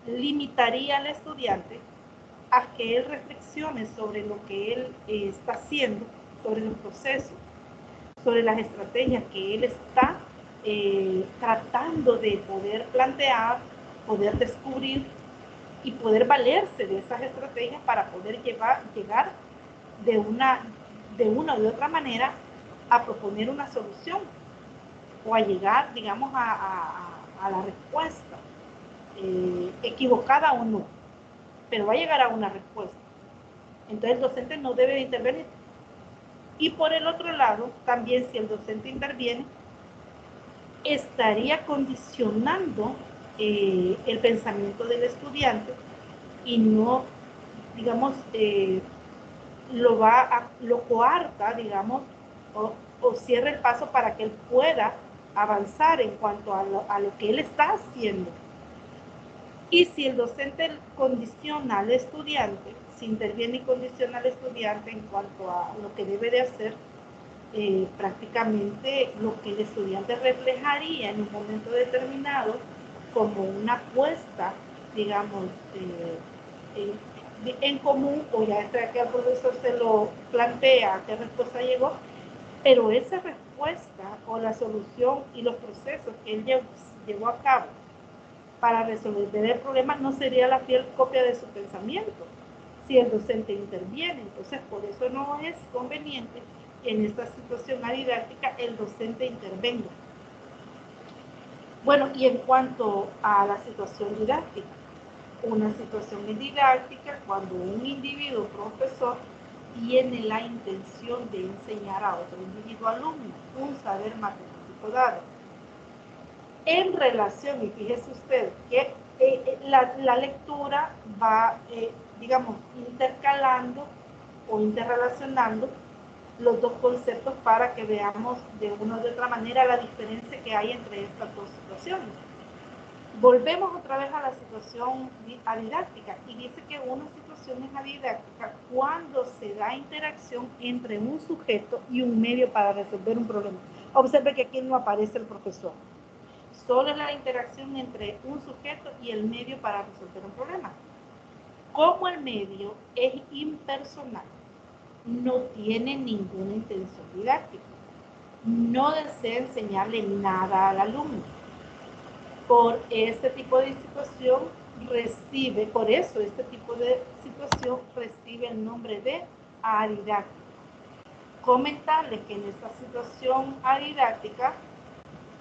limitaría al estudiante a que él reflexione sobre lo que él está haciendo, sobre los procesos, sobre las estrategias que él está tratando de poder plantear, poder descubrir y poder valerse de esas estrategias para poder llegar de una u otra manera a proponer una solución. o a llegar, digamos, a la respuesta, equivocada o no, pero va a llegar a una respuesta. Entonces el docente no debe de intervenir. Y por el otro lado, también si el docente interviene, estaría condicionando el pensamiento del estudiante y no, digamos, lo coarta, digamos, o cierra el paso para que él pueda avanzar en cuanto a lo que él está haciendo. Y si el docente condiciona al estudiante, si interviene y condiciona al estudiante en cuanto a lo que debe de hacer, prácticamente lo que el estudiante reflejaría en un momento determinado como una apuesta, digamos, en común, o ya sea que el profesor se lo plantea, a qué respuesta llegó, pero esa respuesta o la solución y los procesos que él llevó a cabo para resolver el problema no sería la fiel copia de su pensamiento si el docente interviene. Entonces, por eso no es conveniente que en esta situación didáctica el docente intervenga. Bueno, y en cuanto a la situación didáctica, una situación didáctica cuando un individuo profesor tiene la intención de enseñar a otro individuo alumno un saber matemático dado. En relación, y fíjese usted que la lectura va, digamos, intercalando o interrelacionando los dos conceptos para que veamos de una u otra manera la diferencia que hay entre estas dos situaciones. Volvemos otra vez a la situación didáctica y dice que una situación es didáctica cuando se da interacción entre un sujeto y un medio para resolver un problema. Observe que aquí no aparece el profesor. Solo es la interacción entre un sujeto y el medio para resolver un problema. Como el medio es impersonal, no tiene ninguna intención didáctica, no desea enseñarle nada al alumno. Por este tipo de situación recibe, por eso este tipo de situación recibe el nombre de adidáctica. Comentarles que en esta situación adidáctica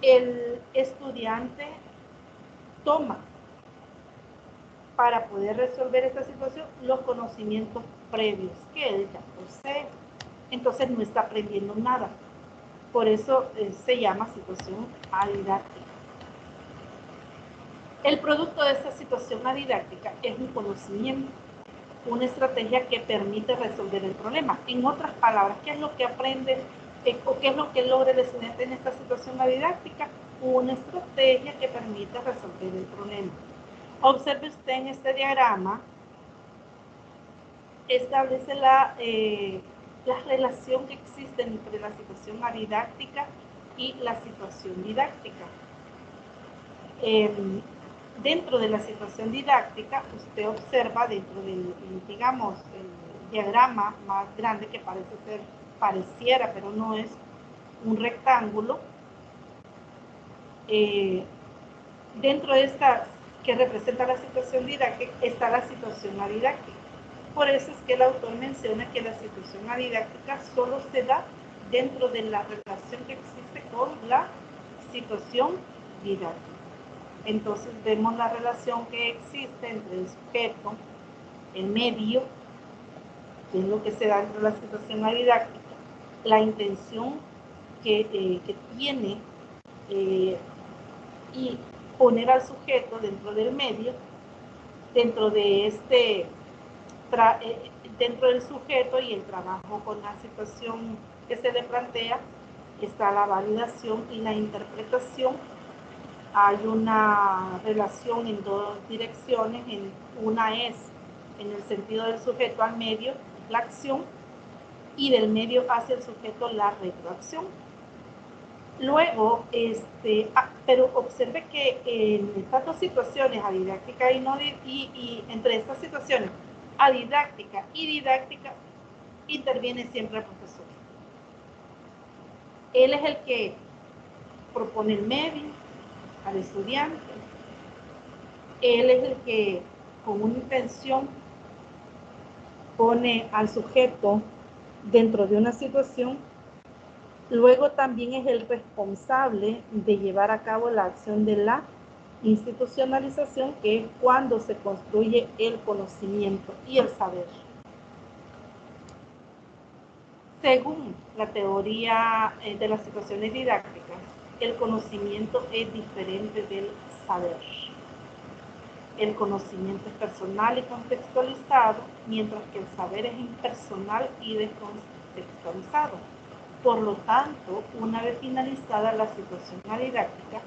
el estudiante toma para poder resolver esta situación los conocimientos previos que él ya posee. Entonces no está aprendiendo nada. Por eso se llama situación adidáctica. El producto de esta situación didáctica es un conocimiento, una estrategia que permite resolver el problema. En otras palabras, ¿qué es lo que aprende o qué es lo que logra el estudiante en esta situación didáctica? Una estrategia que permite resolver el problema. Observe usted en este diagrama, establece la relación que existe entre la situación didáctica y la situación didáctica. Dentro de la situación didáctica, usted observa dentro del, digamos, el diagrama más grande que pareciera, pero no es un rectángulo. Dentro de esta que representa la situación didáctica está la situación didáctica. Por eso es que el autor menciona que la situación didáctica solo se da dentro de la relación que existe con la situación didáctica. Entonces vemos la relación que existe entre el sujeto, el medio, que es lo que se da dentro de la situación didáctica, la intención que tiene y poner al sujeto dentro del medio, dentro de dentro del sujeto y el trabajo con la situación que se le plantea, está la validación y la interpretación. Hay una relación en dos direcciones, una es en el sentido del sujeto al medio, la acción, y del medio hacia el sujeto, la retroacción. Luego, pero observe que en estas dos situaciones, adidáctica y entre estas situaciones, adidáctica y didáctica, interviene siempre el profesor. Él es el que propone el medio al estudiante. Él es el que, con una intención, pone al sujeto dentro de una situación Luego también es el responsable de llevar a cabo la acción de la institucionalización, que es cuando se construye el conocimiento y el saber. Según la teoría de las situaciones didácticas, el conocimiento es diferente del saber. El conocimiento es personal y contextualizado, mientras que el saber es impersonal y descontextualizado. Por lo tanto, una vez finalizada la situación didáctica,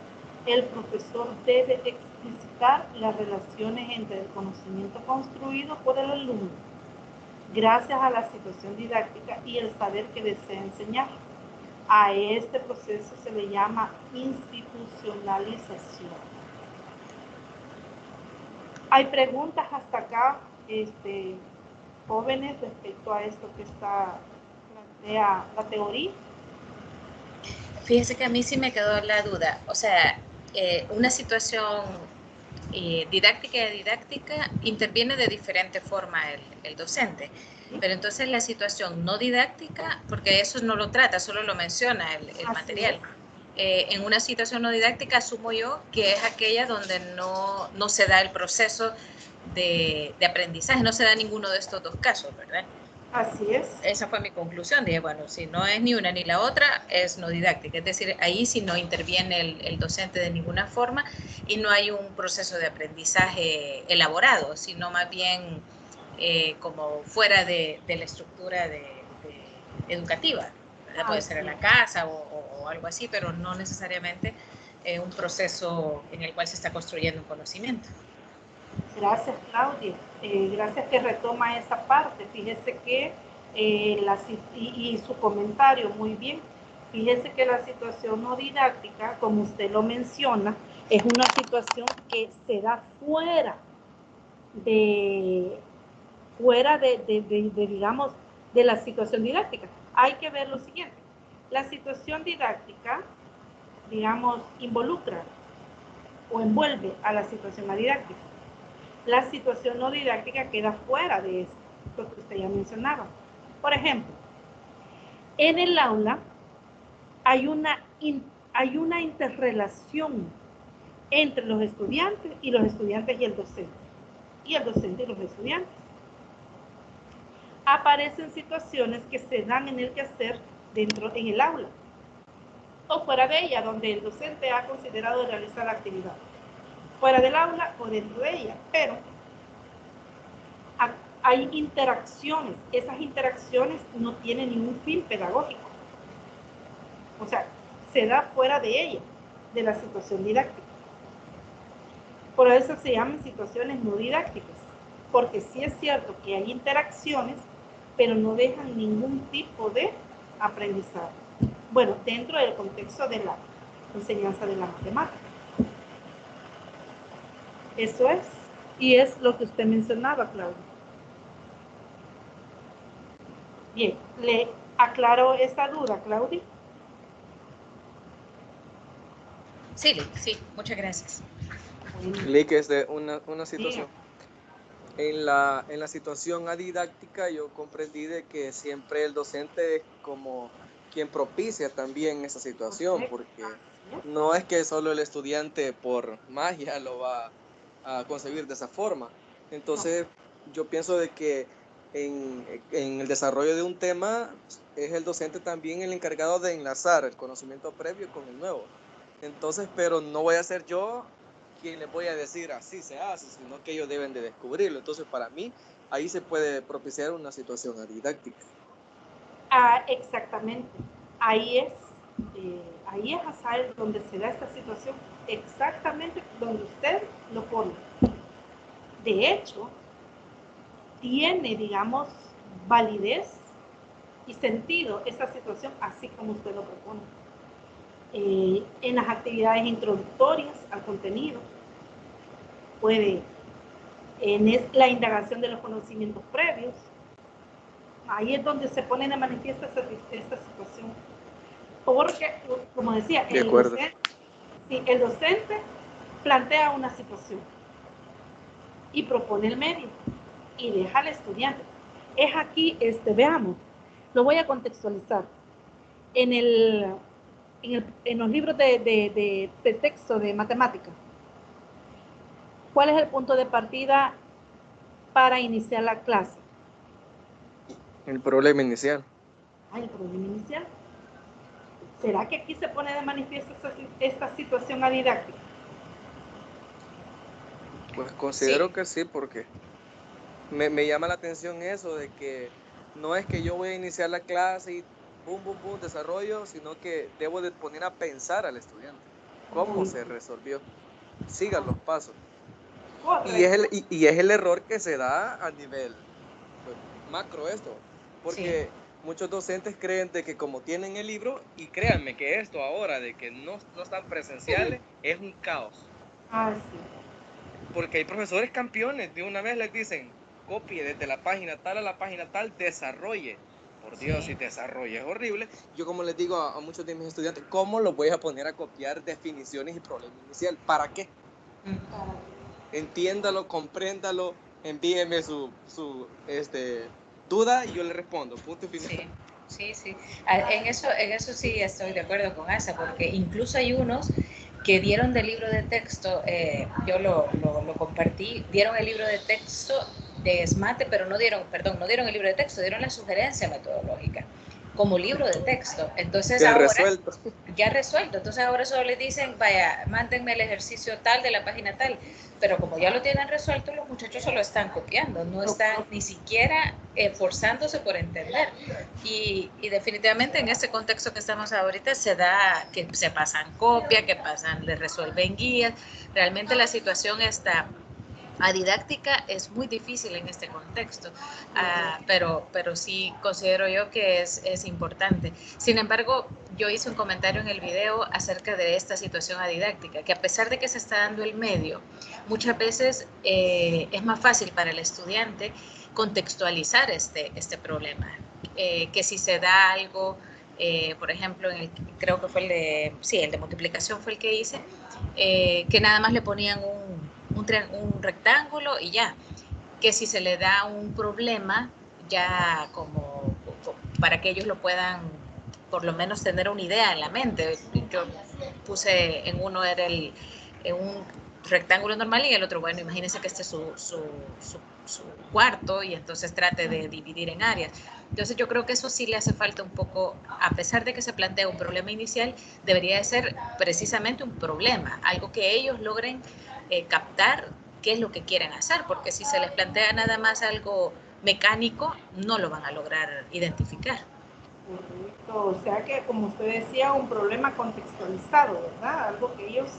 el profesor debe explicitar las relaciones entre el conocimiento construido por el alumno, gracias a la situación didáctica y el saber que desea enseñar. A este proceso se le llama institucionalización. Hay preguntas hasta acá, jóvenes, respecto a esto que plantea la teoría. Fíjense que a mí sí me quedó la duda. O sea, una situación didáctica interviene de diferente forma el docente. Pero entonces la situación no didáctica, porque eso no lo trata, solo lo menciona el material. En una situación no didáctica asumo yo que es aquella donde no se da el proceso de aprendizaje, no se da ninguno de estos dos casos, ¿verdad? Así es. Esa fue mi conclusión. Dije, bueno, si no es ni una ni la otra, es no didáctica. Es decir, ahí sí no interviene el docente de ninguna forma y no hay un proceso de aprendizaje elaborado, sino más bien como fuera de la estructura educativa. Puede ser en la casa o algo así, pero no necesariamente un proceso en el cual se está construyendo un conocimiento. Gracias, Claudia. Gracias que retoma esa parte. Fíjese que, y su comentario, muy bien. Fíjese que la situación no didáctica, como usted lo menciona, es una situación que se da fuera digamos, de la situación didáctica. Hay que ver lo siguiente. La situación didáctica, digamos, involucra o envuelve a la situación didáctica. La situación no didáctica queda fuera de esto, lo que usted ya mencionaba. Por ejemplo, en el aula hay una interrelación entre los estudiantes y el docente, y el docente y los estudiantes. Aparecen situaciones que se dan en el quehacer en el aula o fuera de ella, donde el docente ha considerado realizar la actividad, fuera del aula o dentro de ella, pero hay interacciones. Esas interacciones no tienen ningún fin pedagógico. O sea, se da fuera de ella, de la situación didáctica. Por eso se llaman situaciones no didácticas, porque sí es cierto que hay interacciones, pero no dejan ningún tipo de aprendizaje. Bueno, dentro del contexto de la enseñanza de la matemática. Eso es, y es lo que usted mencionaba, Claudia. Bien, le aclaro esta duda, Claudia. Sí, muchas gracias. Lick, es de una situación. En la situación adidáctica yo comprendí de que siempre el docente es como quien propicia también esa situación, porque no es que solo el estudiante por magia lo va a concebir de esa forma. Entonces yo pienso de que en el desarrollo de un tema es el docente también el encargado de enlazar el conocimiento previo con el nuevo. Entonces, pero no voy a ser yo quien les voy a decir así se hace, sino que ellos deben de descubrirlo. Entonces, para mí, ahí se puede propiciar una situación didáctica. Exactamente. Ahí es donde se da esta situación, exactamente donde usted lo pone. De hecho, tiene, digamos, validez y sentido esa situación, así como usted lo propone. En las actividades introductorias al contenido, en la indagación de los conocimientos previos, ahí es donde se pone de manifiesto esta situación. Porque, como decía, el docente plantea una situación y propone el medio y deja al estudiante. Es aquí, veamos, lo voy a contextualizar. en los libros de texto de matemáticas, ¿cuál es el punto de partida para iniciar la clase? El problema inicial. El problema inicial. ¿Será que aquí se pone de manifiesto esta situación didáctica? Pues considero que sí, porque me llama la atención eso de que no es que yo voy a iniciar la clase y boom, boom, boom, desarrollo, sino que debo de poner a pensar al estudiante. ¿Cómo se resolvió? Sigan los pasos. Y es el error que se da a nivel pues, macro esto, porque muchos docentes creen de que como tienen el libro, y créanme que esto ahora de que no están presenciales es un caos. Sí. Porque hay profesores campeones, de una vez les dicen, copie desde la página tal a la página tal, desarrolle. Por Dios, si desarrolle es horrible. Yo como les digo a muchos de mis estudiantes, ¿cómo los voy a poner a copiar definiciones y problema inicial? ¿Para qué? Entiéndalo, compréndalo, envíeme su duda y yo le respondo, punto final. Sí. En eso sí estoy de acuerdo con Asa, porque incluso hay unos que dieron del libro de texto, yo lo compartí, dieron el libro de texto de SMATE, pero no dieron el libro de texto, dieron la sugerencia metodológica como libro de texto. Entonces ahora ya resuelto. Entonces ahora solo les dicen, vaya, mándenme el ejercicio tal de la página tal. Pero como ya lo tienen resuelto, los muchachos solo están copiando, no están ni siquiera esforzándose por entender. Y definitivamente en este contexto que estamos ahorita se da que se pasan copia, les resuelven guías. Realmente la situación está didáctica es muy difícil en este contexto, pero sí considero yo que es importante. Sin embargo, yo hice un comentario en el video acerca de esta situación didáctica, que a pesar de que se está dando el medio, muchas veces es más fácil para el estudiante contextualizar este problema, que si se da algo, por ejemplo, creo que fue el de multiplicación fue el que hice, que nada más le ponían un rectángulo y ya, que si se le da un problema ya como para que ellos lo puedan por lo menos tener una idea en la mente. Yo puse en uno era un rectángulo normal y en el otro, bueno, imagínense que este es su cuarto y entonces trate de dividir en áreas. Entonces yo creo que eso sí le hace falta un poco, a pesar de que se plantea un problema inicial, debería de ser precisamente un problema, algo que ellos logren captar qué es lo que quieren hacer, porque si se les plantea nada más algo mecánico, no lo van a lograr identificar. Correcto, o sea que como usted decía, un problema contextualizado, ¿verdad? Algo que ellos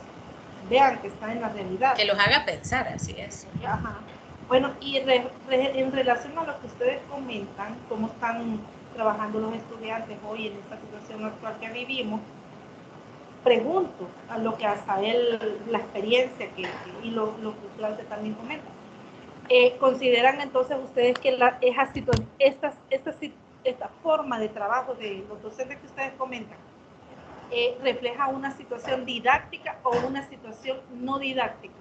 vean que está en la realidad. Que los haga pensar, así es. Ajá. Bueno, y en relación a lo que ustedes comentan, cómo están trabajando los estudiantes hoy en esta situación actual que vivimos, pregunto a lo que hasta la experiencia y lo que ustedes también comentan. ¿Consideran entonces ustedes que esta forma de trabajo de los docentes que ustedes comentan refleja una situación didáctica o una situación no didáctica?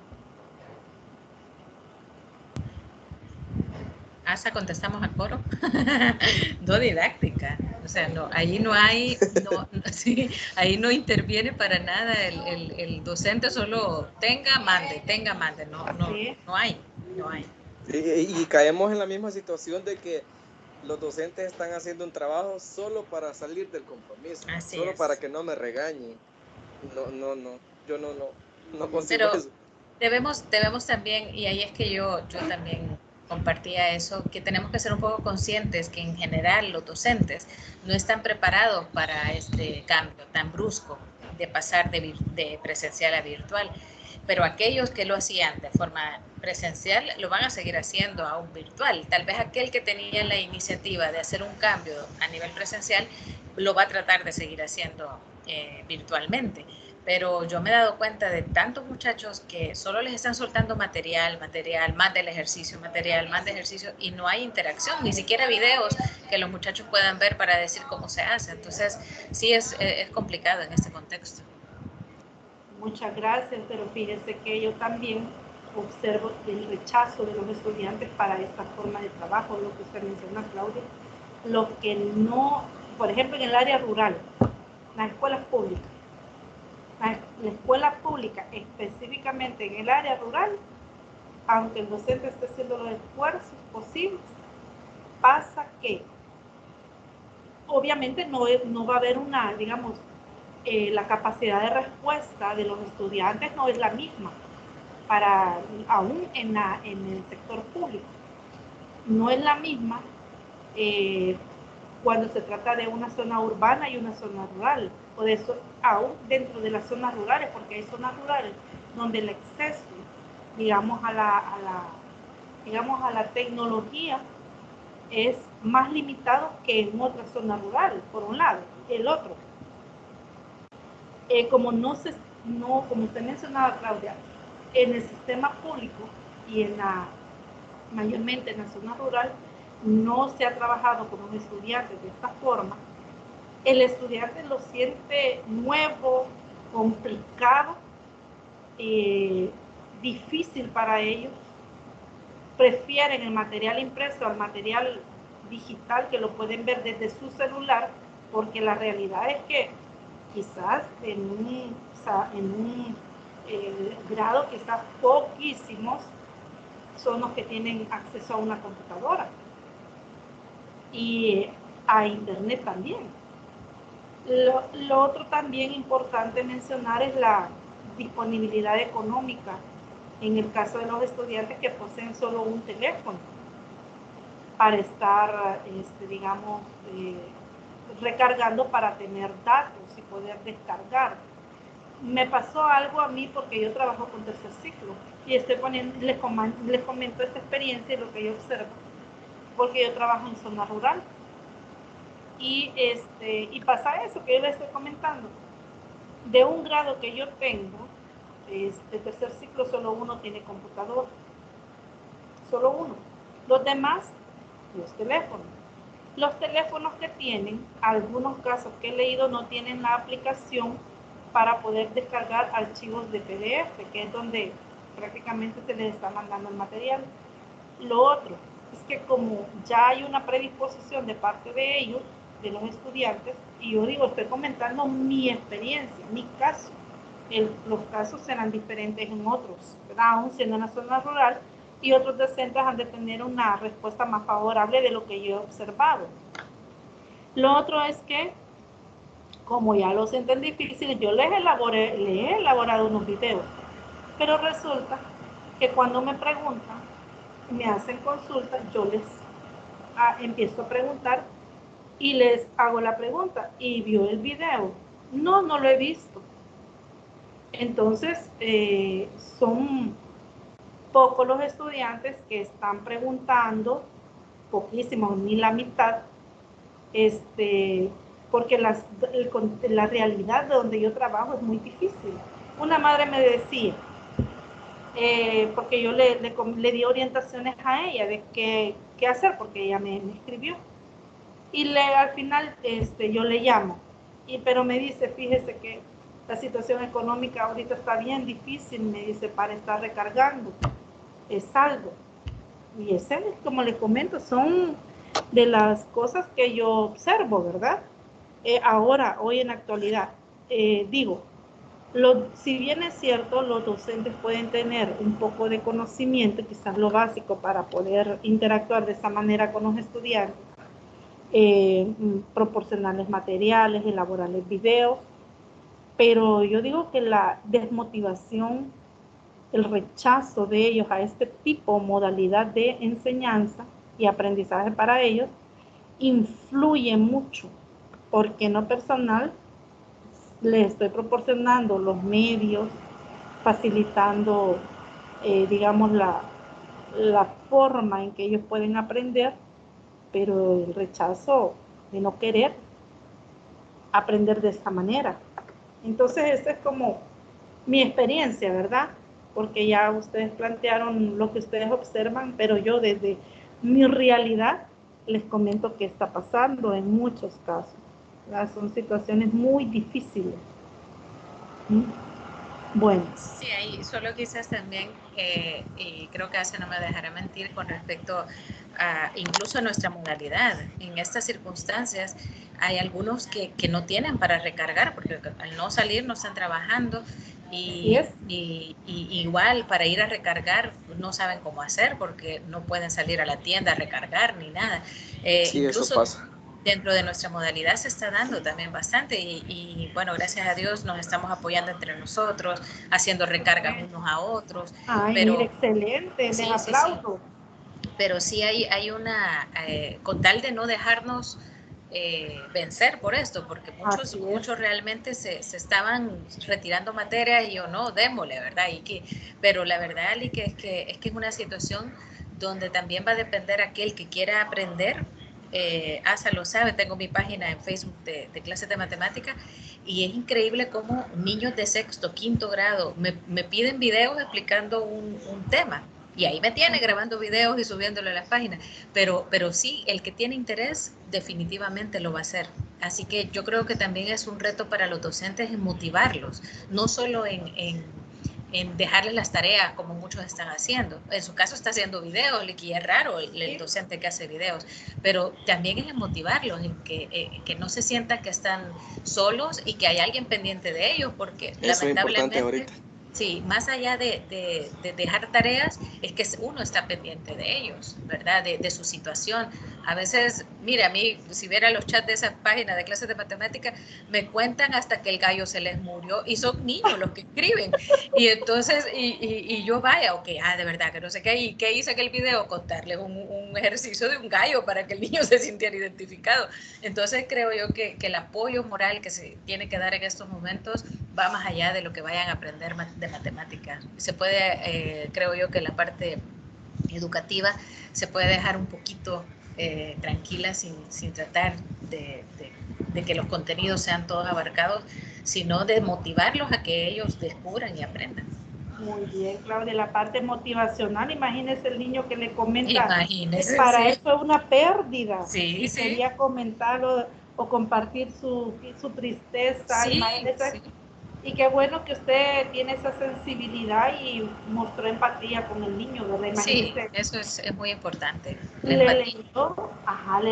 Hasta contestamos al coro. No didáctica. O sea, no, ahí no hay, sí, ahí no interviene para nada el docente, solo tenga, mande, no hay. Y caemos en la misma situación de que los docentes están haciendo un trabajo solo para salir del compromiso, solo para que no me regañen. Yo no consigo eso. Debemos también, y ahí es que yo también compartía eso, que tenemos que ser un poco conscientes que en general los docentes no están preparados para este cambio tan brusco de pasar de presencial a virtual, pero aquellos que lo hacían de forma presencial lo van a seguir haciendo aún virtual. Tal vez aquel que tenía la iniciativa de hacer un cambio a nivel presencial lo va a tratar de seguir haciendo virtualmente. Pero yo me he dado cuenta de tantos muchachos que solo les están soltando material, mande el ejercicio, mande ejercicio, y no hay interacción, ni siquiera videos que los muchachos puedan ver para decir cómo se hace. Entonces, sí es complicado en este contexto. Muchas gracias, pero fíjense que yo también observo el rechazo de los estudiantes para esta forma de trabajo, lo que usted menciona, Claudia. Los que no, por ejemplo, en el área rural, las escuelas públicas. La escuela pública, específicamente en el área rural, aunque el docente esté haciendo los esfuerzos posibles, pasa que obviamente no va a haber una, digamos, la capacidad de respuesta de los estudiantes no es la misma, aún en el sector público. No es la misma cuando se trata de una zona urbana y una zona rural, o de eso, aún dentro de las zonas rurales, porque hay zonas rurales donde el acceso, digamos, a la tecnología es más limitado que en otra zona rural, por un lado. El otro, como usted mencionaba, Claudia, en el sistema público y mayormente en la zona rural, no se ha trabajado con los estudiantes de esta forma. El estudiante lo siente nuevo, complicado, difícil para ellos. Prefieren el material impreso al material digital, que lo pueden ver desde su celular, porque la realidad es que quizás en un grado, quizás poquísimos son los que tienen acceso a una computadora y a internet también. Lo otro también importante mencionar es la disponibilidad económica en el caso de los estudiantes que poseen solo un teléfono para estar, digamos, recargando para tener datos y poder descargar. Me pasó algo a mí porque yo trabajo con tercer ciclo y les comento esta experiencia y lo que yo observo, porque yo trabajo en zona rural. Y pasa eso que yo les estoy comentando. De un grado que yo tengo, tercer ciclo, solo uno tiene computador. Solo uno. Los demás, los teléfonos. Los teléfonos que tienen, algunos casos que he leído, no tienen la aplicación para poder descargar archivos de PDF, que es donde prácticamente se les está mandando el material. Lo otro es que como ya hay una predisposición de parte de ellos, de los estudiantes, y yo digo, estoy comentando mi experiencia, mi caso. Los casos serán diferentes en otros, ¿verdad? Aún siendo en la zona rural, y otros docentes han de tener una respuesta más favorable de lo que yo he observado. Lo otro es que, como ya lo sienten difíciles, yo les he elaborado unos videos, pero resulta que cuando me preguntan, me hacen consultas, yo les empiezo a preguntar y les hago la pregunta, ¿y vio el video? No, no lo he visto. Entonces, son pocos los estudiantes que están preguntando, poquísimos, ni la mitad, porque la realidad de donde yo trabajo es muy difícil. Una madre me decía, porque yo le di orientaciones a ella de qué hacer, porque ella me escribió. Y al final yo le llamo, pero me dice, fíjese que la situación económica ahorita está bien difícil, me dice, para estar recargando saldo. Y ese, como le comento, son de las cosas que yo observo, ¿verdad? Ahora, hoy en la actualidad, digo, si bien es cierto, los docentes pueden tener un poco de conocimiento, quizás lo básico para poder interactuar de esa manera con los estudiantes, proporcionarles materiales, elaborarles videos, pero yo digo que la desmotivación, el rechazo de ellos a este tipo, modalidad de enseñanza y aprendizaje para ellos, influye mucho, porque en lo personal les estoy proporcionando los medios, facilitando, digamos, la forma en que ellos pueden aprender, pero el rechazo de no querer aprender de esta manera. Entonces, esta es como mi experiencia, ¿verdad? Porque ya ustedes plantearon lo que ustedes observan, pero yo desde mi realidad les comento qué está pasando en muchos casos. ¿Verdad? Son situaciones muy difíciles. ¿Mm? Bueno. Sí, ahí solo quizás también, y creo que Asia no me dejará mentir con respecto a incluso a nuestra modalidad. En estas circunstancias hay algunos que no tienen para recargar, porque al no salir no están trabajando y igual para ir a recargar no saben cómo hacer porque no pueden salir a la tienda a recargar ni nada. Sí, incluso eso pasa. Dentro de nuestra modalidad se está dando también bastante y bueno, gracias a Dios nos estamos apoyando entre nosotros, haciendo recargas unos a otros. Ay, Pero mira, excelente, les sí, sí, sí. aplaudo. Pero sí hay una, con tal de no dejarnos vencer por esto, porque muchos realmente se estaban retirando materias y yo no, démosle, ¿verdad? Pero la verdad, y es que es una situación donde también va a depender aquel que quiera aprender. Asa lo sabe, tengo mi página en Facebook de clases de matemática y es increíble cómo niños de sexto, quinto grado me piden videos explicando un tema. Y ahí me tiene grabando videos y subiéndolo a las páginas. Pero sí, el que tiene interés definitivamente lo va a hacer. Así que yo creo que también es un reto para los docentes en motivarlos, no solo en dejarles las tareas como muchos están haciendo. En su caso está haciendo videos, y es raro el docente que hace videos, pero también es en motivarlos, en que no se sientan que están solos y que hay alguien pendiente de ellos, porque eso es importante ahorita. Sí, más allá de dejar tareas, es que uno está pendiente de ellos, ¿verdad? De su situación. A veces, mira, a mí, si viera los chats de esa página de clases de matemática, me cuentan hasta que el gallo se les murió y son niños los que escriben. Y entonces, y yo vaya, ok, de verdad, que no sé qué, ¿y qué hice en el video? Contarles un ejercicio de un gallo para que el niño se sintiera identificado. Entonces creo yo que el apoyo moral que se tiene que dar en estos momentos va más allá de lo que vayan a aprender de matemáticas. Se puede, creo yo que la parte educativa se puede dejar un poquito tranquila sin tratar de que los contenidos sean todos abarcados, sino de motivarlos a que ellos descubran y aprendan. Muy bien, Claudia, la parte motivacional, imagínese el niño que le comenta, imagínese, para sí. eso es una pérdida, sí, y sí. quería comentarlo o compartir su tristeza, sí, imagínese, sí. y qué bueno que usted tiene esa sensibilidad y mostró empatía con el niño, ¿verdad? Imagínese. Sí, eso es muy importante. Le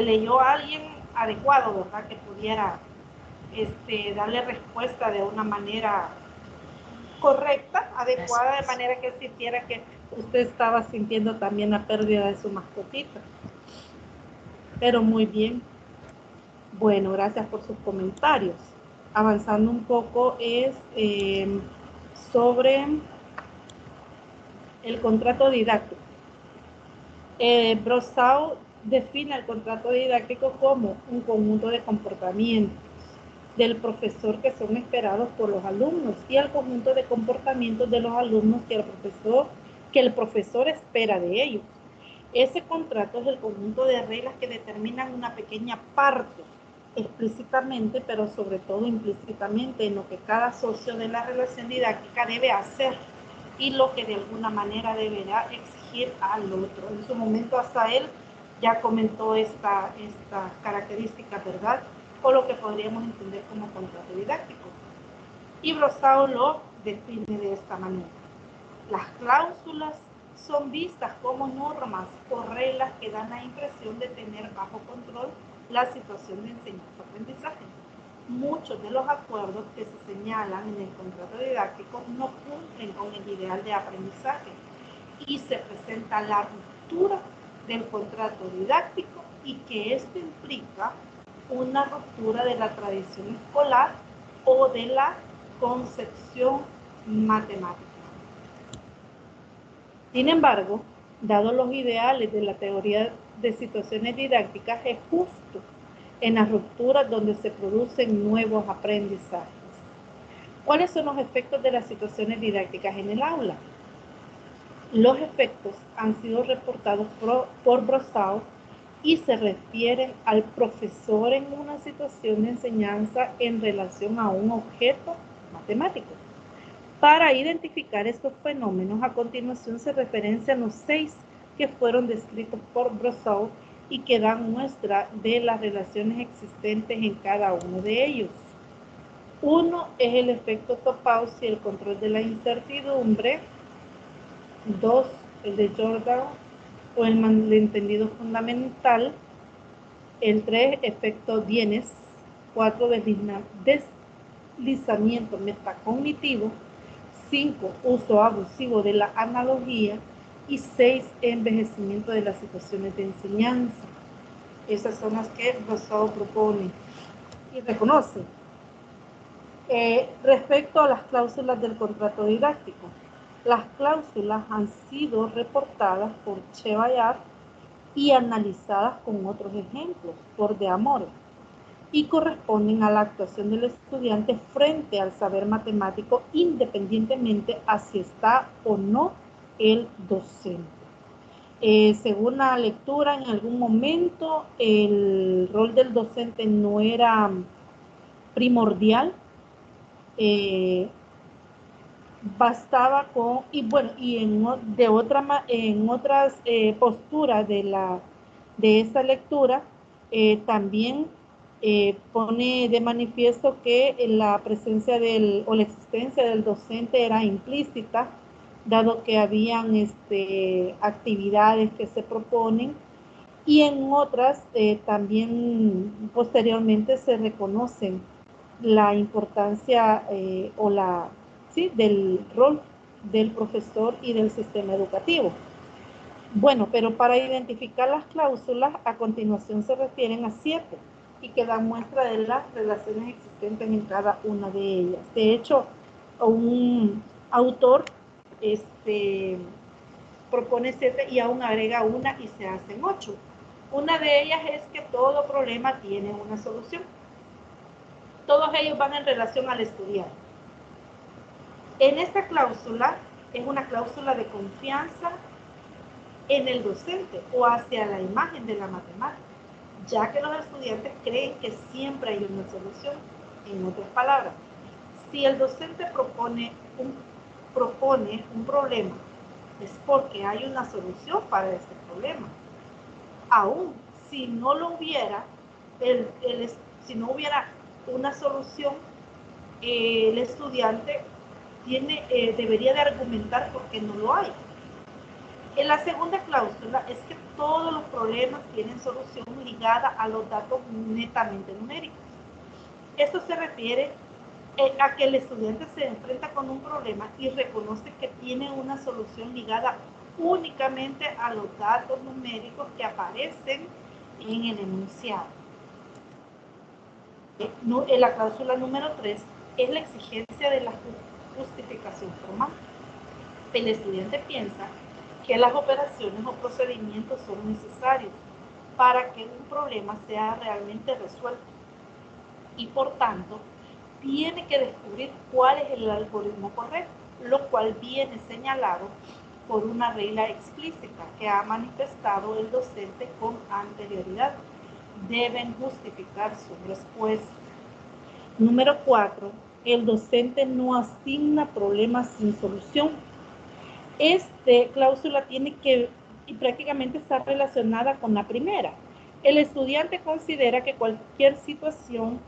leyó a alguien adecuado, ¿verdad? Que pudiera darle respuesta de una manera correcta, adecuada, de manera que él sintiera que usted estaba sintiendo también la pérdida de su mascotita. Pero muy bien. Bueno, gracias por sus comentarios. Avanzando un poco es sobre el contrato didáctico. Brosau define el contrato didáctico como un conjunto de comportamientos del profesor que son esperados por los alumnos y el conjunto de comportamientos de los alumnos que el profesor espera de ellos. Ese contrato es el conjunto de reglas que determinan una pequeña parte, explícitamente, pero sobre todo implícitamente, en lo que cada socio de la relación didáctica debe hacer y lo que de alguna manera deberá exigir al otro. En su momento hasta él ya comentó esta característica, ¿verdad? O lo que podríamos entender como contrato didáctico. Y Brosau lo define de esta manera. Las cláusulas son vistas como normas o reglas que dan la impresión de tener bajo control la situación de enseñanza-aprendizaje. Muchos de los acuerdos que se señalan en el contrato didáctico no cumplen con el ideal de aprendizaje y se presenta la ruptura del contrato didáctico y que esto implica una ruptura de la tradición escolar o de la concepción matemática. Sin embargo, dados los ideales de la teoría de situaciones didácticas, es justo en las rupturas donde se producen nuevos aprendizajes. ¿Cuáles son los efectos de las situaciones didácticas en el aula? Los efectos han sido reportados por Brosau y se refieren al profesor en una situación de enseñanza en relación a un objeto matemático. Para identificar estos fenómenos, a continuación se referencian los 6 que fueron descritos por Brosau y que dan muestra de las relaciones existentes en cada uno de ellos. Uno es el efecto Topausi y el control de la incertidumbre. 2, el de Jordan o el malentendido fundamental. El 3, efecto Dienes. 4, deslizamiento metacognitivo. 5, uso abusivo de la analogía. Y 6, envejecimiento de las situaciones de enseñanza. Esas son las que Rousseau propone y reconoce. Respecto a las cláusulas del contrato didáctico, las cláusulas han sido reportadas por Chevallar y analizadas con otros ejemplos por De Amore y corresponden a la actuación del estudiante frente al saber matemático independientemente a si está o no el docente. Según la lectura, en algún momento el rol del docente no era primordial. Bastaba con, y bueno, y en otras posturas de esta lectura, también pone de manifiesto que la presencia o la existencia del docente era implícita, dado que habían actividades que se proponen, y en otras también posteriormente se reconocen la importancia del rol del profesor y del sistema educativo. Bueno, pero para identificar las cláusulas, a continuación se refieren a 7 y que dan muestra de las relaciones existentes en cada una de ellas. De hecho, un autor propone 7 y aún agrega una y se hacen 8. Una de ellas es que todo problema tiene una solución. Todos ellos van en relación al estudiante. En esta cláusula es una cláusula de confianza en el docente o hacia la imagen de la matemática, ya que los estudiantes creen que siempre hay una solución. En otras palabras, si el docente propone un problema, es porque hay una solución para ese problema. Aún si no lo hubiera, si no hubiera una solución, el estudiante debería de argumentar por qué no lo hay. En la segunda cláusula es que todos los problemas tienen solución ligada a los datos netamente numéricos. Esto se refiere a que el estudiante se enfrenta con un problema y reconoce que tiene una solución ligada únicamente a los datos numéricos que aparecen en el enunciado. En la cláusula número 3 es la exigencia de la justificación formal. El estudiante piensa que las operaciones o procedimientos son necesarios para que un problema sea realmente resuelto y por tanto tiene que descubrir cuál es el algoritmo correcto, lo cual viene señalado por una regla explícita que ha manifestado el docente con anterioridad. Deben justificar su respuesta. Número 4. El docente no asigna problemas sin solución. Esta cláusula y prácticamente está relacionada con la primera. El estudiante considera que cualquier situación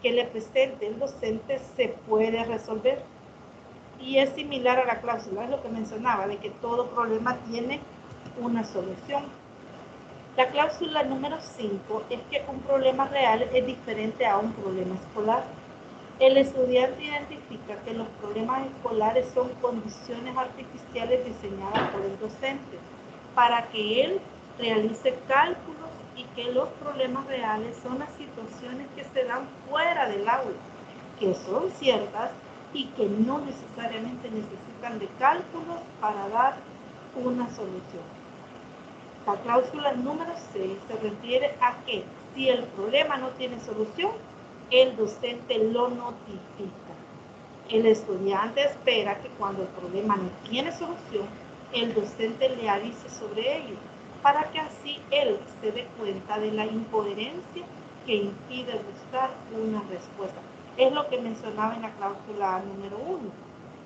que le presente el docente se puede resolver. Y es similar a la cláusula, es lo que mencionaba, de que todo problema tiene una solución. La cláusula número 5 es que un problema real es diferente a un problema escolar. El estudiante identifica que los problemas escolares son condiciones artificiales diseñadas por el docente para que él realice cálculos y que los problemas reales son las situaciones que se dan fuera del aula, que son ciertas y que no necesariamente necesitan de cálculos para dar una solución. La cláusula número 6 se refiere a que si el problema no tiene solución, el docente lo notifica. El estudiante espera que cuando el problema no tiene solución, el docente le avise sobre ello, para que así él se dé cuenta de la incoherencia que impide buscar una respuesta. Es lo que mencionaba en la cláusula número 1,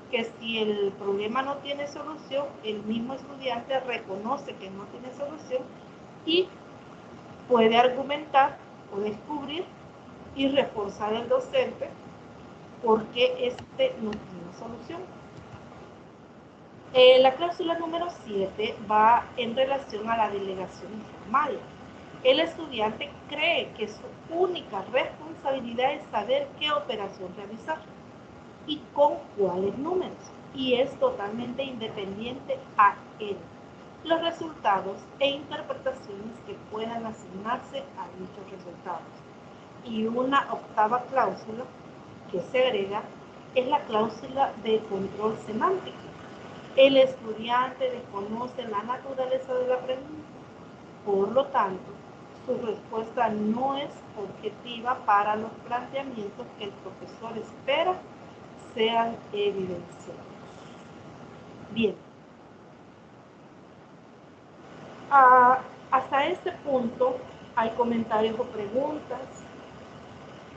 que si el problema no tiene solución, el mismo estudiante reconoce que no tiene solución y puede argumentar o descubrir y reforzar al docente porque este no tiene solución. La cláusula número 7 va en relación a la delegación informal. El estudiante cree que su única responsabilidad es saber qué operación realizar y con cuáles números, y es totalmente independiente a él. Los resultados e interpretaciones que puedan asignarse a dichos resultados. Y una octava cláusula que se agrega es la cláusula de control semántico. El estudiante desconoce la naturaleza de la pregunta, por lo tanto, su respuesta no es objetiva para los planteamientos que el profesor espera sean evidenciados. Bien. Hasta este punto hay comentarios o preguntas.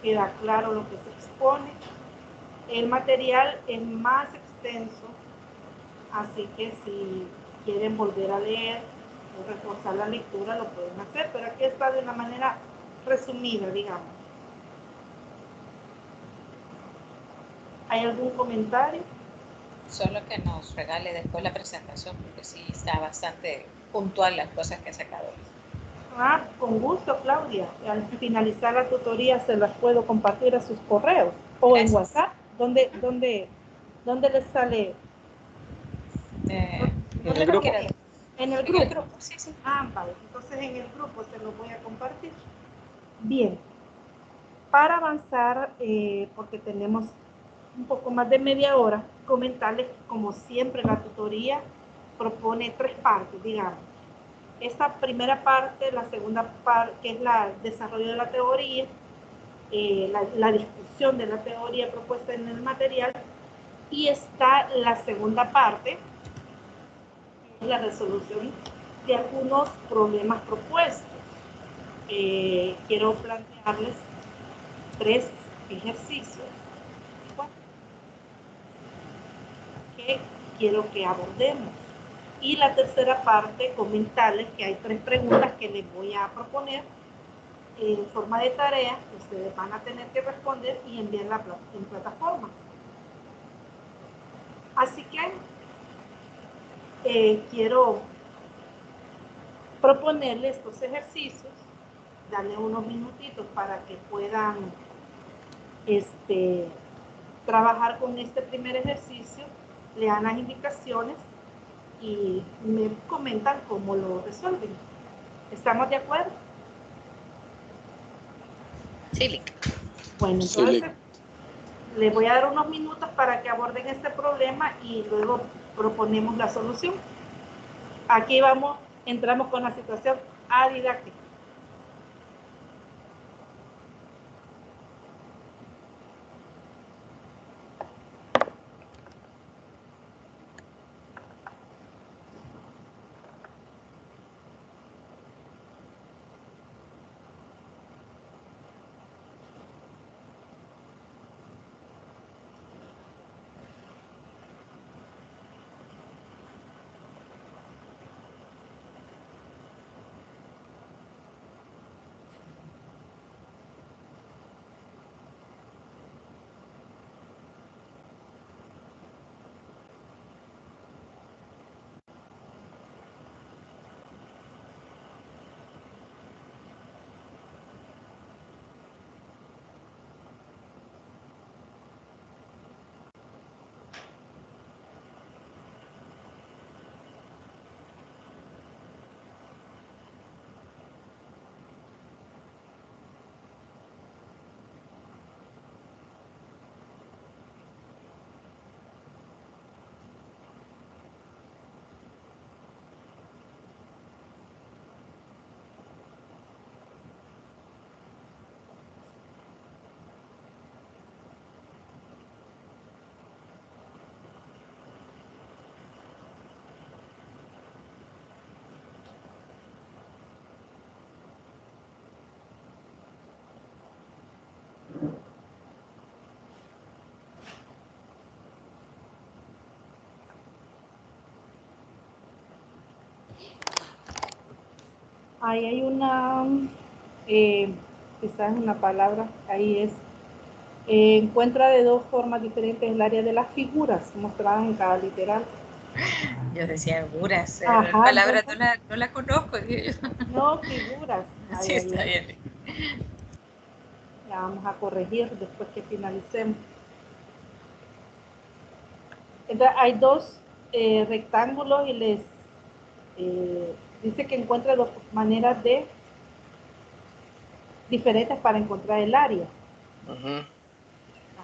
Queda claro lo que se expone. El material es más extenso, así que si quieren volver a leer o reforzar la lectura, lo pueden hacer, pero aquí está de una manera resumida, digamos. ¿Hay algún comentario? Solo que nos regale después la presentación, porque sí está bastante puntual las cosas que ha sacado. Con gusto, Claudia. Al finalizar la tutoría se las puedo compartir a sus correos o en WhatsApp. ¿Dónde les sale? En el grupo. En el grupo. Sí, sí. Vale. Entonces en el grupo se los voy a compartir. Bien. Para avanzar, porque tenemos un poco más de media hora, comentarles que como siempre la tutoría propone 3 partes, digamos. Esta primera parte, la segunda parte, que es el desarrollo de la teoría, la discusión de la teoría propuesta en el material, y está la segunda parte, la resolución de algunos problemas propuestos. Quiero plantearles 3 ejercicios que quiero que abordemos. Y la tercera parte, comentarles que hay 3 preguntas que les voy a proponer en forma de tarea que ustedes van a tener que responder y enviarla en plataforma. Así que quiero proponerles estos ejercicios, darle unos minutitos para que puedan trabajar con este primer ejercicio, lean las indicaciones y me comentan cómo lo resuelven. ¿Estamos de acuerdo? Sí, bueno, entonces les voy a dar unos minutos para que aborden este problema y luego proponemos la solución. Aquí vamos, entramos con la situación didáctica. Ahí hay una, quizás una palabra, ahí es Encuentra de dos formas diferentes el área de las figuras mostradas en cada literal. Yo decía figuras, la Ajá, palabra no, no la conozco, digo yo. no figuras. Ay, Sí, ay, está ay. bien. Ya vamos a corregir después que finalicemos. Entonces, hay dos rectángulos y les dice que encuentra dos maneras diferentes para encontrar el área. Ujú.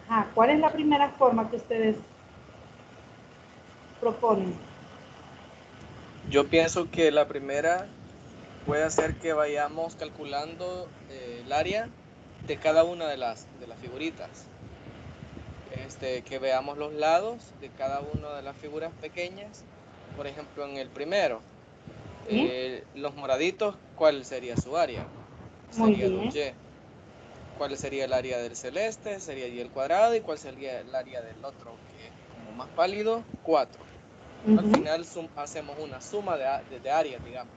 Ajá. ¿Cuál es la primera forma que ustedes proponen? Yo pienso que la primera puede hacer que vayamos calculando el área de cada una de las figuritas. Que veamos los lados de cada una de las figuras pequeñas. Por ejemplo, en el primero, ¿Sí? los moraditos, ¿cuál sería su área? Muy Sería bien. 2y. ¿Cuál sería el área del celeste? Sería y el cuadrado. ¿Y cuál sería el área del otro, que es como más pálido? 4. Al final hacemos una suma de áreas, digamos.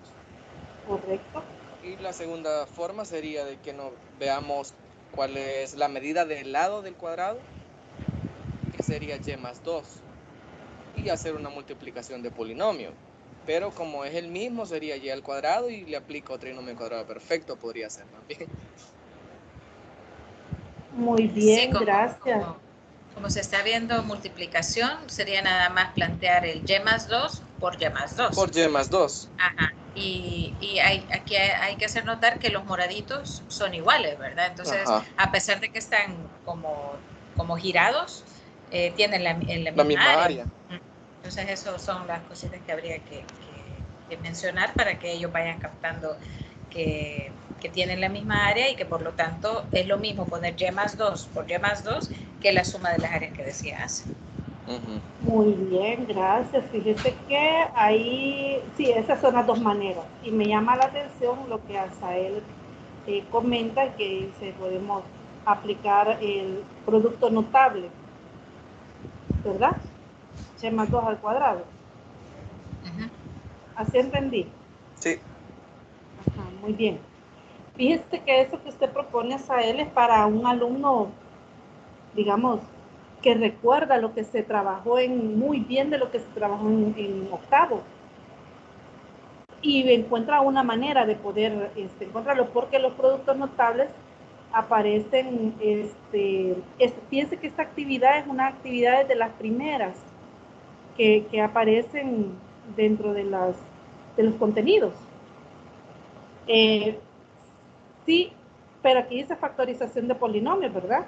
Correcto. Y la segunda forma sería de que nos veamos cuál es la medida del lado del cuadrado, que sería y más 2, y hacer una multiplicación de polinomio. Pero como es el mismo, sería y al cuadrado y le aplico trinomio cuadrado perfecto, podría ser también. Muy Sí, bien, gracias. como se está viendo multiplicación, sería nada más plantear el y más 2 por y más 2. Por y más 2. Ajá. Y aquí hay que hacer notar que los moraditos son iguales, ¿verdad? Entonces, Ajá. a pesar de que están como girados, tienen la La misma misma área. área. Entonces, esas son las cositas que habría que mencionar para que ellos vayan captando que tienen la misma área y que por lo tanto es lo mismo poner y más 2 por y más 2 que la suma de las áreas que decías. Muy bien, gracias. Fíjese que ahí, sí, esas son las dos maneras. Y me llama la atención lo que Asael comenta, que dice, podemos aplicar el producto notable, ¿verdad? Y más 2 al cuadrado. Así entendí. Sí. Ajá, muy bien. Fíjese que eso que usted propone, Asael, es para un alumno, digamos, que recuerda lo que se trabajó muy bien de lo que se trabajó en octavo. Y encuentra una manera de poder encontrarlo, porque los productos notables aparecen, fíjense que esta actividad es una actividad de las primeras que aparecen dentro de los contenidos. Sí, pero aquí dice factorización de polinomios, ¿verdad?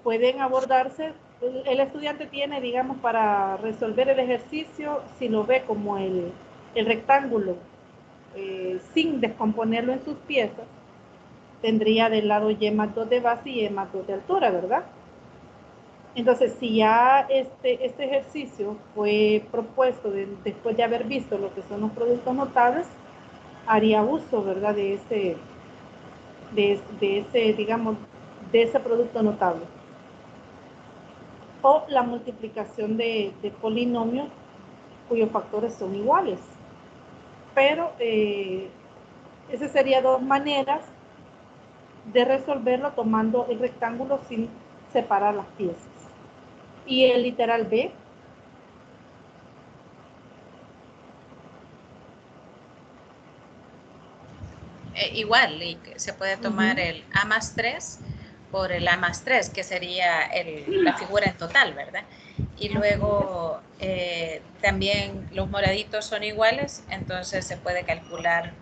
Pueden abordarse, el estudiante tiene, digamos, para resolver el ejercicio, si lo ve como el rectángulo, sin descomponerlo en sus piezas, tendría del lado y más 2 de base y y más 2 de altura, ¿verdad? Entonces, si ya este ejercicio fue propuesto después de haber visto lo que son los productos notables, haría uso, ¿verdad?, de ese, digamos, de ese producto notable. O la multiplicación de polinomios cuyos factores son iguales. Pero esas serían dos maneras de resolverlo tomando el rectángulo sin separar las piezas. Y el literal B. Igual, y se puede tomar el A más 3 por el A más 3, que sería la figura en total, ¿verdad? Y luego también los moraditos son iguales, entonces se puede calcular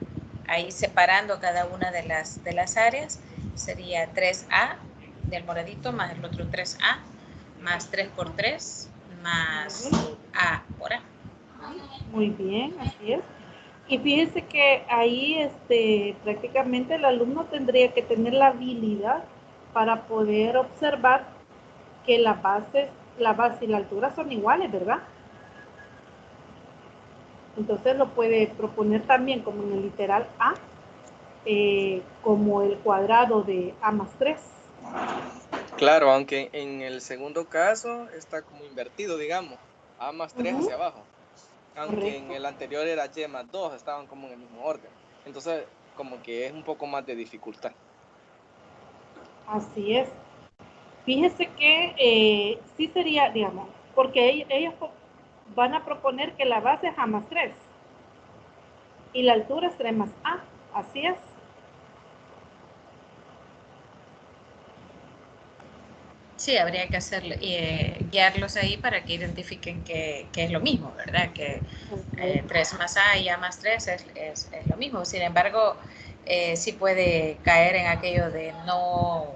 ahí separando cada una de las áreas, sería 3A del moradito más el otro 3A, más 3 por 3, más A por A. Muy bien, así es. Y fíjense que ahí prácticamente el alumno tendría que tener la habilidad para poder observar que la base y la altura son iguales, ¿verdad? Entonces lo puede proponer también como en el literal A, como el cuadrado de A más 3. Claro, aunque en el segundo caso está como invertido, digamos. A más 3 hacia abajo. Aunque Correcto. en el anterior era y más 2, estaban como en el mismo orden. Entonces, como que es un poco más de dificultad. Así es. Fíjese que sí sería, digamos, porque ellos van a proponer que la base es A más 3 y la altura es 3 más A. Así es. Sí, habría que hacer, guiarlos ahí para que identifiquen que es lo mismo, ¿verdad? Que 3 más A y A más 3 es lo mismo. Sin embargo, sí puede caer en aquello de no,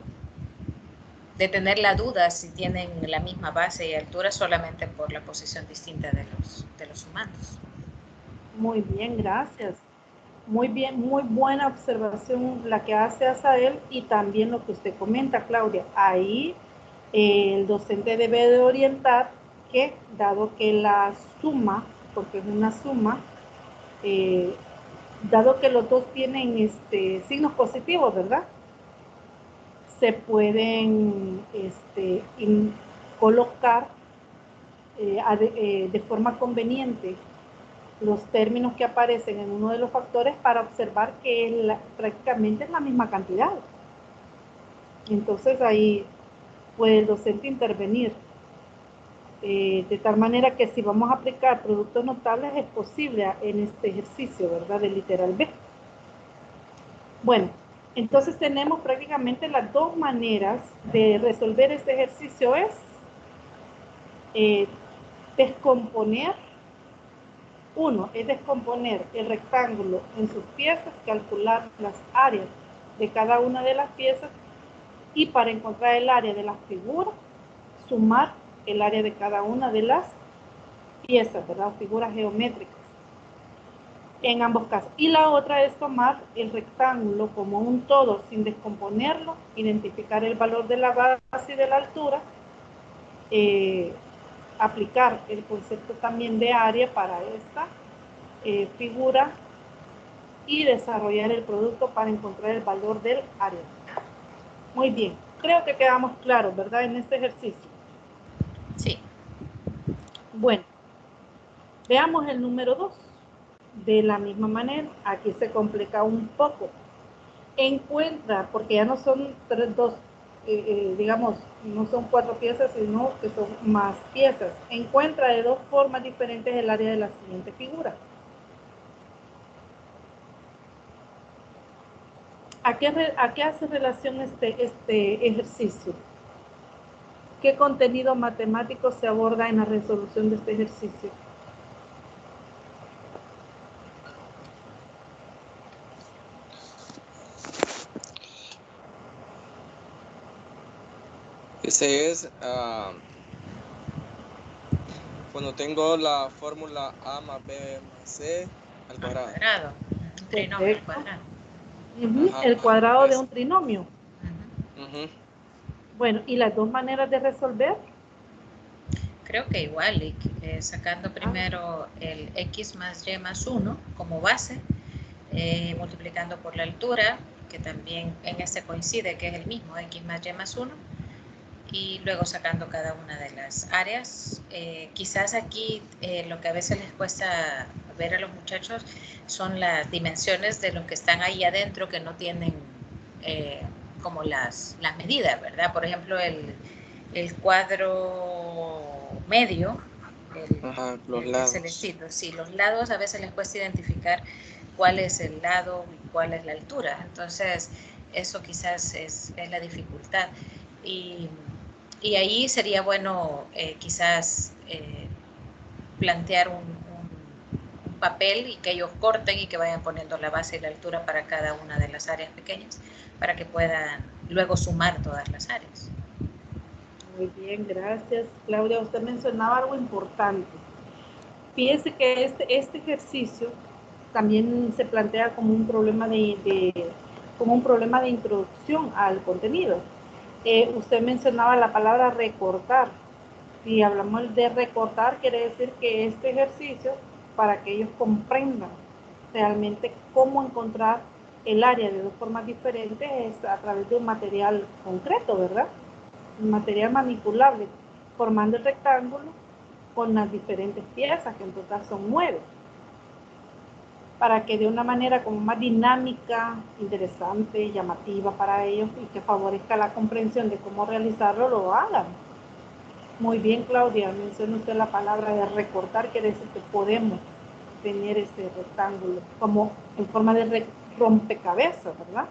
de tener la duda si tienen la misma base y altura solamente por la posición distinta de los humanos. Muy bien, gracias. Muy bien, muy buena observación la que hace Asael y también lo que usted comenta, Claudia. Ahí el docente debe de orientar que, dado que la suma, porque es una suma, dado que los dos tienen signos positivos, ¿verdad? Se pueden colocar de forma conveniente los términos que aparecen en uno de los factores para observar que prácticamente es la misma cantidad. Entonces ahí puede el docente intervenir de tal manera que si vamos a aplicar productos notables es posible en este ejercicio, ¿verdad? Del literal B. Bueno, entonces tenemos prácticamente las dos maneras de resolver este ejercicio es descomponer. Uno es descomponer el rectángulo en sus piezas, calcular las áreas de cada una de las piezas y para encontrar el área de las figuras, sumar el área de cada una de las piezas, ¿verdad? Figuras geométricas. En ambos casos. Y la otra es tomar el rectángulo como un todo sin descomponerlo, identificar el valor de la base y de la altura, aplicar el concepto también de área para esta figura y desarrollar el producto para encontrar el valor del área. Muy bien, creo que quedamos claros, ¿verdad? En este ejercicio. Sí. Bueno, veamos el número 2. De la misma manera, aquí se complica un poco. Encuentra, porque ya no son digamos, no son 4 piezas, sino que son más piezas. Encuentra de dos formas diferentes el área de la siguiente figura. ¿A qué hace relación este ejercicio? ¿Qué contenido matemático se aborda en la resolución de este ejercicio? Ese es cuando tengo la fórmula A más B más C al cuadrado. Al cuadrado. Un trinomio al cuadrado. Ajá, El cuadrado de es. un trinomio. Bueno, ¿y las dos maneras de resolver? Creo que igual, sacando primero el x más y más 1 como base, multiplicando por la altura, que también en este coincide que es el mismo, x más y más 1, y luego sacando cada una de las áreas. Quizás aquí lo que a veces les cuesta ver a los muchachos son las dimensiones de los que están ahí adentro que no tienen como las medidas, ¿verdad? Por ejemplo, el cuadro medio, el celestito, sí, los lados a veces les cuesta identificar cuál es el lado y cuál es la altura, entonces eso quizás es la dificultad. Y ahí sería bueno quizás plantear un papel y que ellos corten y que vayan poniendo la base y la altura para cada una de las áreas pequeñas para que puedan luego sumar todas las áreas. Muy bien, gracias. Claudia, usted mencionaba algo importante. Fíjese que este ejercicio también se plantea como un problema como un problema de introducción al contenido. Usted mencionaba la palabra recortar. Si hablamos de recortar, quiere decir que este ejercicio, para que ellos comprendan realmente cómo encontrar el área de dos formas diferentes, es a través de un material concreto, ¿verdad? Un material manipulable, formando el rectángulo con las diferentes piezas, que en total son 9. para que de una manera como más dinámica, interesante, llamativa para ellos y que favorezca la comprensión de cómo realizarlo, lo hagan. Muy bien, Claudia, menciona usted la palabra de recortar, quiere decir que podemos tener ese rectángulo como en forma de rompecabezas, ¿verdad?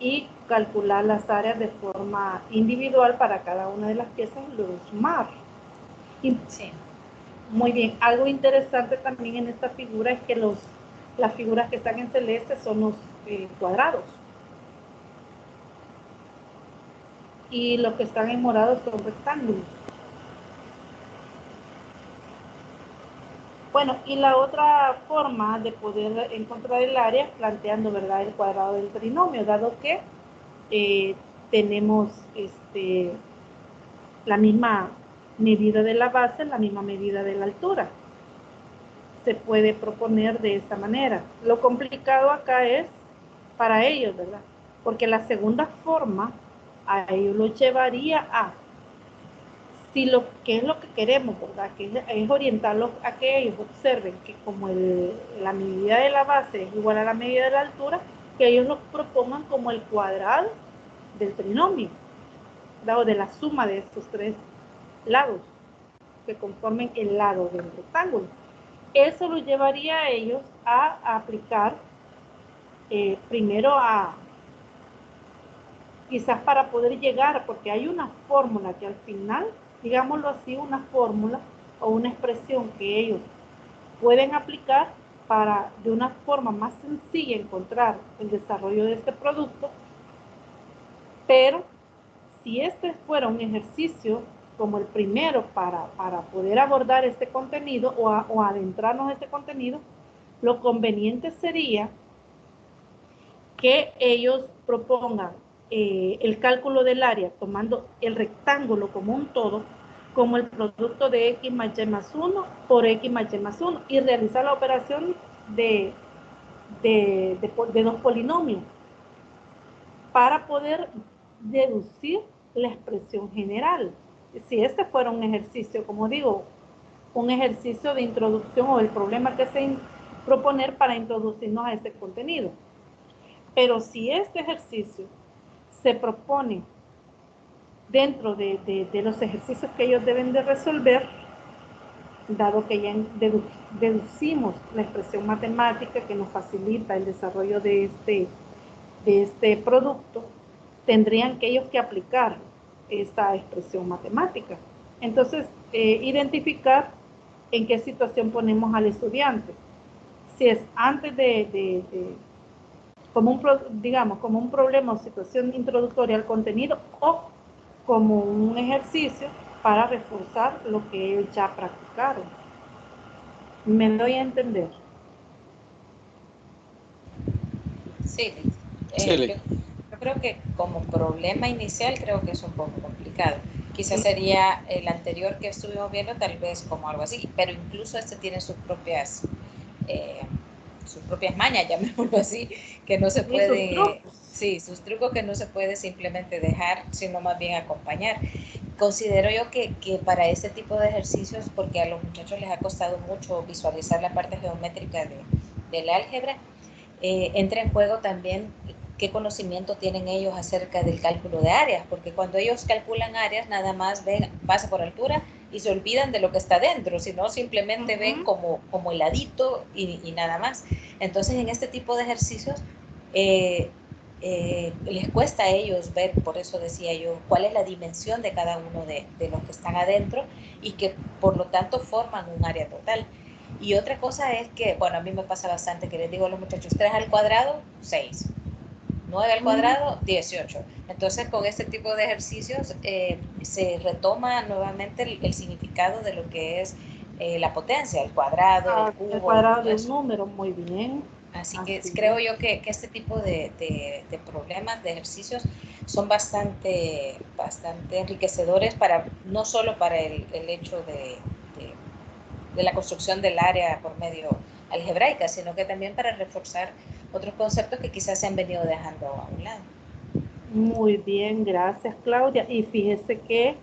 Y calcular las áreas de forma individual para cada una de las piezas y luego sumar. Y, sí. Muy bien, algo interesante también en esta figura es que las figuras que están en celeste son los cuadrados. Y los que están en morado son rectángulos. Bueno, y la otra forma de poder encontrar el área es planteando, ¿verdad?, el cuadrado del trinomio, dado que tenemos la misma medida de la base, la misma medida de la altura. Se puede proponer de esta manera. Lo complicado acá es para ellos, ¿verdad? Porque la segunda forma a ellos los llevaría a, si lo que es lo que queremos, ¿verdad? Que es orientarlos a que ellos observen que como la medida de la base es igual a la medida de la altura, que ellos lo propongan como el cuadrado del trinomio, ¿verdad? O de la suma de estos tres lados que conformen el lado del rectángulo. Eso lo llevaría a ellos a aplicar primero quizás para poder llegar, porque hay una fórmula que al final, digámoslo así, una fórmula o una expresión que ellos pueden aplicar para de una forma más sencilla encontrar el desarrollo de este producto. Pero si este fuera un ejercicio como el primero para poder abordar este contenido o adentrarnos en este contenido, lo conveniente sería que ellos propongan el cálculo del área tomando el rectángulo como un todo, como el producto de x más y más 1 por x más y más 1 y realizar la operación de dos polinomios para poder deducir la expresión general. Si este fuera un ejercicio, como digo, un ejercicio de introducción o el problema que se proponer para introducirnos a este contenido. Pero si este ejercicio se propone dentro de los ejercicios que ellos deben de resolver, dado que ya deducimos la expresión matemática que nos facilita el desarrollo de este producto, tendrían que ellos que aplicar esta expresión matemática. Entonces, identificar en qué situación ponemos al estudiante. Si es antes como un problema o situación introductoria al contenido o como un ejercicio para reforzar lo que ellos ya practicaron. ¿Me doy a entender? Sí, Sí. yo creo que como problema inicial creo que es un poco complicado. Quizás sería el anterior que estuvimos viendo tal vez como algo así, pero incluso este tiene sus propias mañas, llamémoslo así, que no se puede, sus trucos que no se puede simplemente dejar, sino más bien acompañar. Considero yo que para este tipo de ejercicios, porque a los muchachos les ha costado mucho visualizar la parte geométrica del álgebra, entra en juego también qué conocimiento tienen ellos acerca del cálculo de áreas, porque cuando ellos calculan áreas nada más ven base por altura y se olvidan de lo que está dentro, sino simplemente ven como el ladito y nada más. Entonces en este tipo de ejercicios les cuesta a ellos ver, por eso decía yo, cuál es la dimensión de cada uno de los que están adentro y que por lo tanto forman un área total. Y otra cosa es que, bueno, a mí me pasa bastante que les digo a los muchachos, 3 al cuadrado, 6. 9 al cuadrado, 18. Entonces, con este tipo de ejercicios se retoma nuevamente el significado de lo que es la potencia, el cuadrado, el cubo. El cuadrado de un número, muy bien. Así que creo yo que este tipo de problemas, de ejercicios, son bastante enriquecedores no solo para el hecho de la construcción del área por medio algebraica, sino que también para reforzar otros conceptos que quizás se han venido dejando a un lado. Muy bien, gracias Claudia. Y fíjese que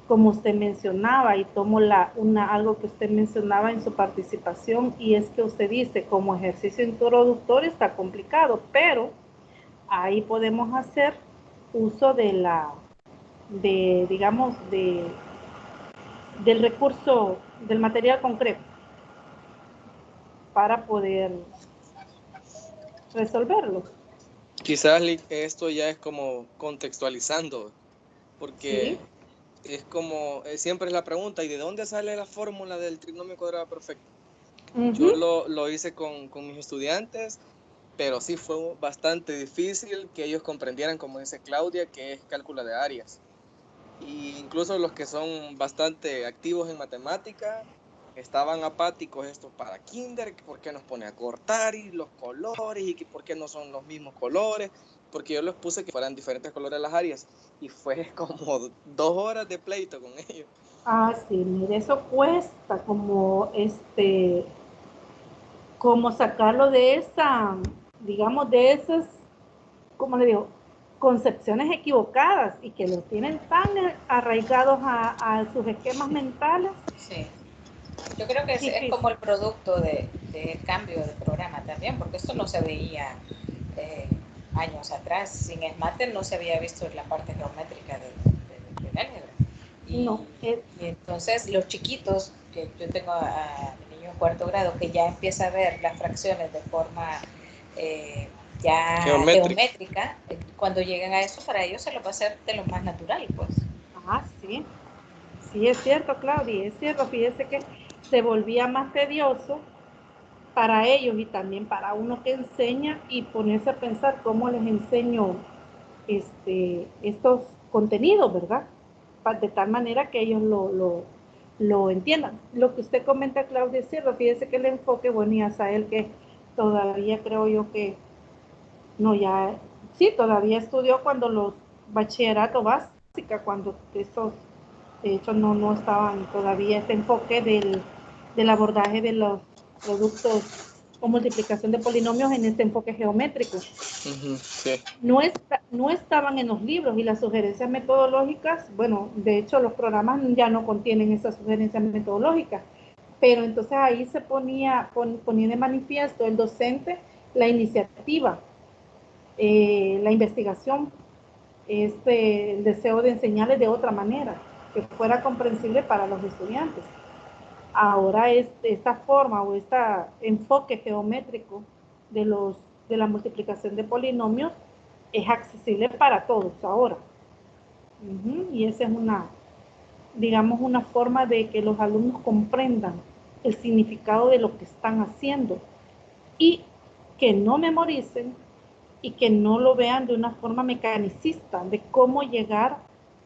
como usted mencionaba, y tomo algo que usted mencionaba en su participación, y es que usted dice, como ejercicio introductorio está complicado, pero ahí podemos hacer uso digamos, del recurso, del material concreto, para poder resolverlo. Quizás esto ya es como contextualizando, porque sí, es como, siempre es la pregunta, ¿y de dónde sale la fórmula del trinomio cuadrado perfecto? Yo lo hice con mis estudiantes, pero sí fue bastante difícil que ellos comprendieran, como dice Claudia, que es cálculo de áreas. Y incluso los que son bastante activos en matemática estaban apáticos esto para kinder, por qué nos pone a cortar y los colores y por qué no son los mismos colores, porque yo les puse que fueran diferentes colores las áreas y fue como 2 horas de pleito con ellos. Ah, sí, mire, eso cuesta como sacarlo de esa, digamos, de esas, ¿cómo le digo?, concepciones equivocadas y que los tienen tan arraigados a sus esquemas mentales. Sí. Yo creo que es como el producto del cambio de programa también, porque esto no se veía años atrás. Sin SMATER no se había visto la parte geométrica del álgebra. Y entonces los chiquitos, que yo tengo a mi niño en 4º grado, que ya empieza a ver las fracciones de forma ya geométrica, cuando llegan a eso, para ellos se lo va a hacer de lo más natural, pues. Ah, sí. Sí, es cierto, Claudia, es cierto. Fíjese que se volvía más tedioso para ellos y también para uno que enseña, y ponerse a pensar cómo les enseño estos contenidos, ¿verdad? De tal manera que ellos lo entiendan. Lo que usted comenta, Claudia, es cierto. Fíjese que el enfoque, bueno, y hasta él que todavía creo yo que, no, ya, sí, todavía estudió cuando los bachillerato básica, cuando estos, de hecho, no estaban todavía este enfoque del abordaje de los productos o multiplicación de polinomios en este enfoque geométrico. Sí. No estaban en los libros, y las sugerencias metodológicas, bueno, de hecho los programas ya no contienen esas sugerencias metodológicas, pero entonces ahí se ponía de manifiesto el docente la iniciativa, la investigación, el deseo de enseñarles de otra manera, que fuera comprensible para los estudiantes. Ahora esta forma o este enfoque geométrico de la multiplicación de polinomios es accesible para todos ahora. Y esa es digamos, una forma de que los alumnos comprendan el significado de lo que están haciendo y que no memoricen y que no lo vean de una forma mecanicista de cómo llegar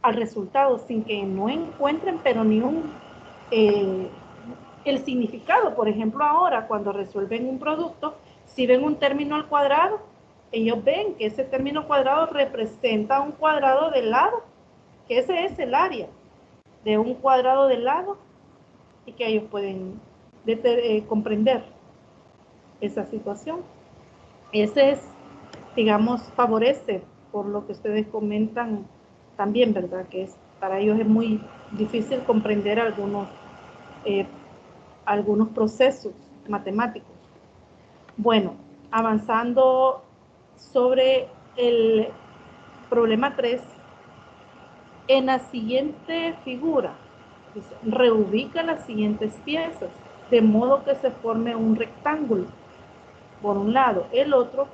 al resultado, sin que no encuentren pero ni el significado. Por ejemplo, ahora cuando resuelven un producto, si ven un término al cuadrado, ellos ven que ese término cuadrado representa un cuadrado de lado, que ese es el área de un cuadrado de lado, y que ellos pueden comprender esa situación. Ese es, digamos, favorece, por lo que ustedes comentan también, ¿verdad? Que para ellos es muy difícil comprender algunos procesos matemáticos. Bueno, avanzando sobre el problema 3, en la siguiente figura, dice, reubica las siguientes piezas, de modo que se forme un rectángulo. Por un lado, el otro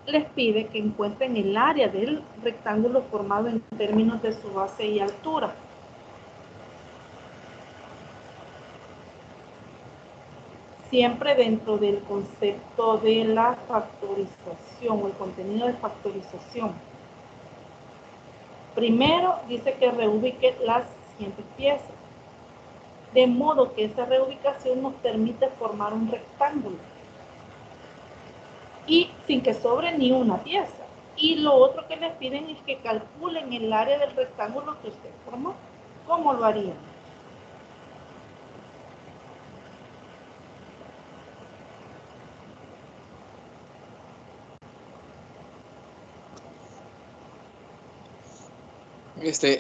les pide que encuentren el área del rectángulo formado en términos de su base y altura. Siempre dentro del concepto de la factorización o el contenido de factorización. Primero dice que reubique las siguientes piezas, de modo que esa reubicación nos permite formar un rectángulo y sin que sobre ni una pieza. Y lo otro que les piden es que calculen el área del rectángulo que usted formó. ¿Cómo lo harían?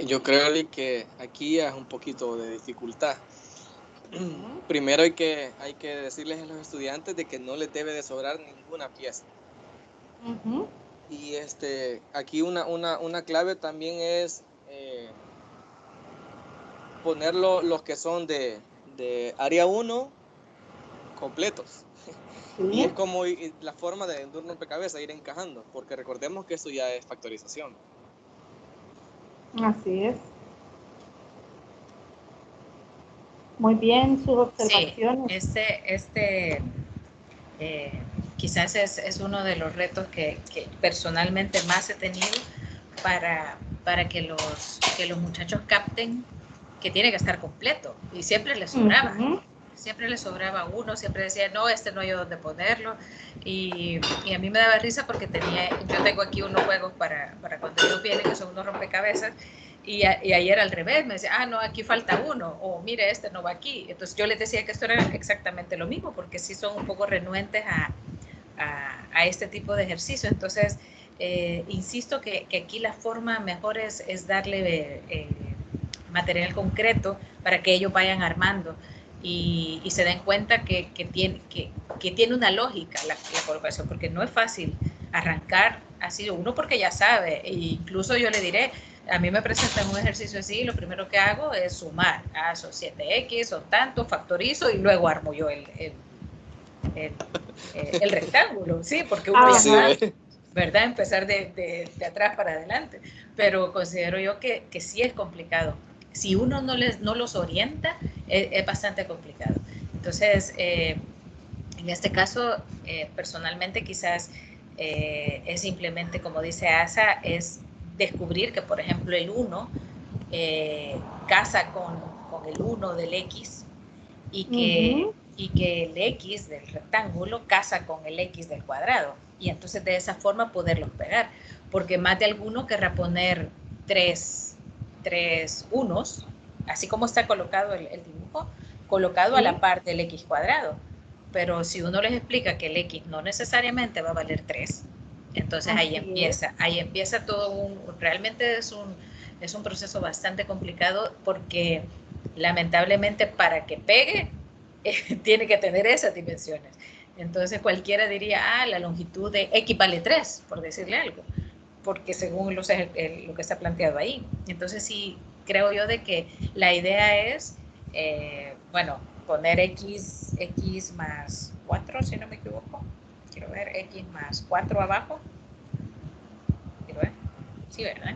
Yo creo Lee, que aquí es un poquito de dificultad. Primero hay que decirles a los estudiantes de que no les debe de sobrar ninguna pieza. Y aquí una clave también es poner los que son de área 1 completos. Sí. Y es como la forma de un rompecabezas ir encajando, porque recordemos que esto ya es factorización. Así es. Muy bien, sus observaciones. Sí, quizás es uno de los retos que personalmente más he tenido para que los muchachos capten que tiene que estar completo, y siempre les sobraba. Siempre le sobraba uno, siempre decía, no, no hay dónde ponerlo, y a mí me daba risa porque yo tengo aquí unos juegos para cuando ellos vienen, que son unos rompecabezas, y ayer al revés, me decía, no, aquí falta uno, o mire, no va aquí. Entonces yo les decía que esto era exactamente lo mismo, porque sí son un poco renuentes a este tipo de ejercicio. Entonces, insisto que aquí la forma mejor es darle material concreto para que ellos vayan armando y se den cuenta que tiene una lógica la colocación, porque no es fácil arrancar así, uno porque ya sabe, e incluso yo le diré, a mí me presentan un ejercicio así, lo primero que hago es sumar, son 7x, son tanto, factorizo y luego armo yo el rectángulo, sí, porque uno ya sabe, ¿verdad? Empezar de atrás para adelante, pero considero yo que sí es complicado. Si uno no los orienta, es bastante complicado. Entonces, en este caso, personalmente quizás es simplemente, como dice Asa, es descubrir que, por ejemplo, el 1 casa con el 1 del X, y que el X del rectángulo casa con el X del cuadrado, y entonces de esa forma poderlos pegar, porque más de alguno querrá poner tres unos, así como está colocado el dibujo, colocado a la par del X cuadrado, pero si uno les explica que el X no necesariamente va a valer 3, entonces ahí empieza todo realmente es un proceso bastante complicado, porque lamentablemente para que pegue tiene que tener esas dimensiones. Entonces cualquiera diría, la longitud de X vale 3, por decirle algo, porque según lo que está planteado ahí. Entonces sí, creo yo de que la idea es, poner X más 4, si no me equivoco. Quiero ver, X más 4 abajo. Quiero ver. Sí, ¿verdad?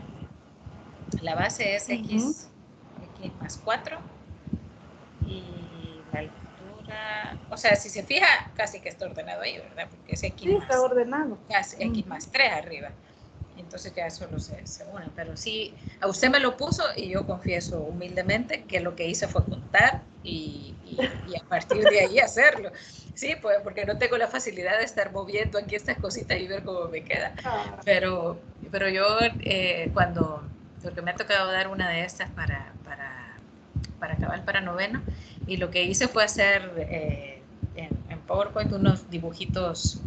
La base es X más 4, y la altura, o sea, si se fija, casi que está ordenado ahí, ¿verdad? Porque es X más, está ordenado. X más 3 arriba. Entonces ya solo se une. Pero sí, a usted me lo puso y yo confieso humildemente que lo que hice fue contar y a partir de ahí hacerlo. Sí, pues porque no tengo la facilidad de estar moviendo aquí estas cositas y ver cómo me queda. Pero yo cuando, porque me ha tocado dar una de estas para acabar para noveno, y lo que hice fue hacer en PowerPoint unos dibujitos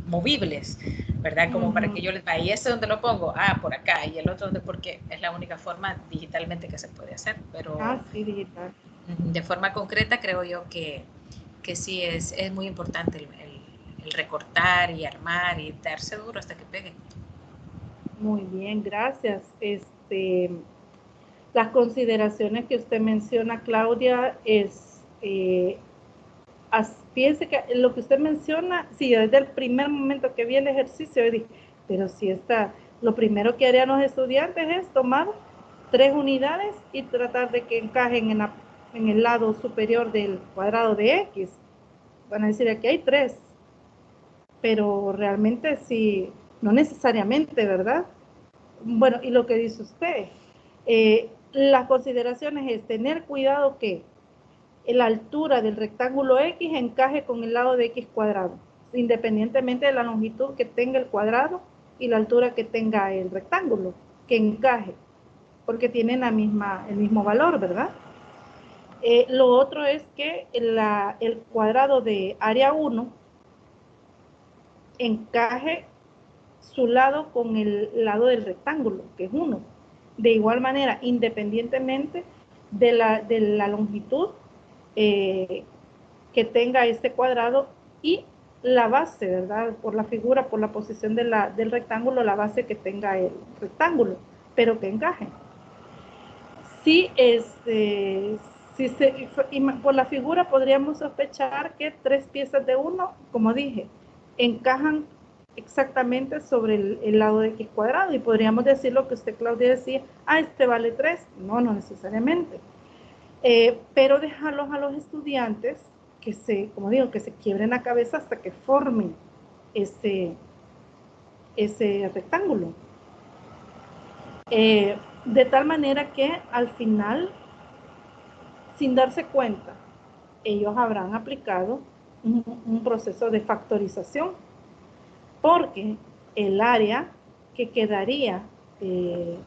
movibles, ¿verdad? Como para que yo les vaya, ¿y este dónde lo pongo? Por acá, y el otro porque es la única forma digitalmente que se puede hacer, pero sí, digital. De forma concreta creo yo que sí es muy importante el recortar y armar y darse duro hasta que pegue. Muy bien, gracias. Las consideraciones que usted menciona, Claudia, piense que lo que usted menciona, sí, desde el primer momento que vi el ejercicio, dije, pero si lo primero que harían los estudiantes es tomar 3 unidades y tratar de que encajen en el lado superior del cuadrado de X. Van a decir, aquí hay 3, pero realmente sí, no necesariamente, ¿verdad? Bueno, y lo que dice usted, las consideraciones es tener cuidado que la altura del rectángulo X encaje con el lado de X cuadrado, independientemente de la longitud que tenga el cuadrado y la altura que tenga el rectángulo, que encaje, porque tienen el mismo valor, ¿verdad? Lo otro es que el cuadrado de área 1 encaje su lado con el lado del rectángulo, que es 1. de igual manera, independientemente de la longitud que tenga este cuadrado y la base, ¿verdad? Por la figura, por la posición del rectángulo, la base que tenga el rectángulo, pero que encaje. Si por la figura podríamos sospechar que 3 piezas de 1, como dije, encajan exactamente sobre el lado de X cuadrado, y podríamos decir lo que usted, Claudia, decía, este vale 3. No necesariamente. Pero dejarlos a los estudiantes como digo, que se quiebren la cabeza hasta que formen ese rectángulo. De tal manera que al final, sin darse cuenta, ellos habrán aplicado un proceso de factorización, porque el área que quedaría de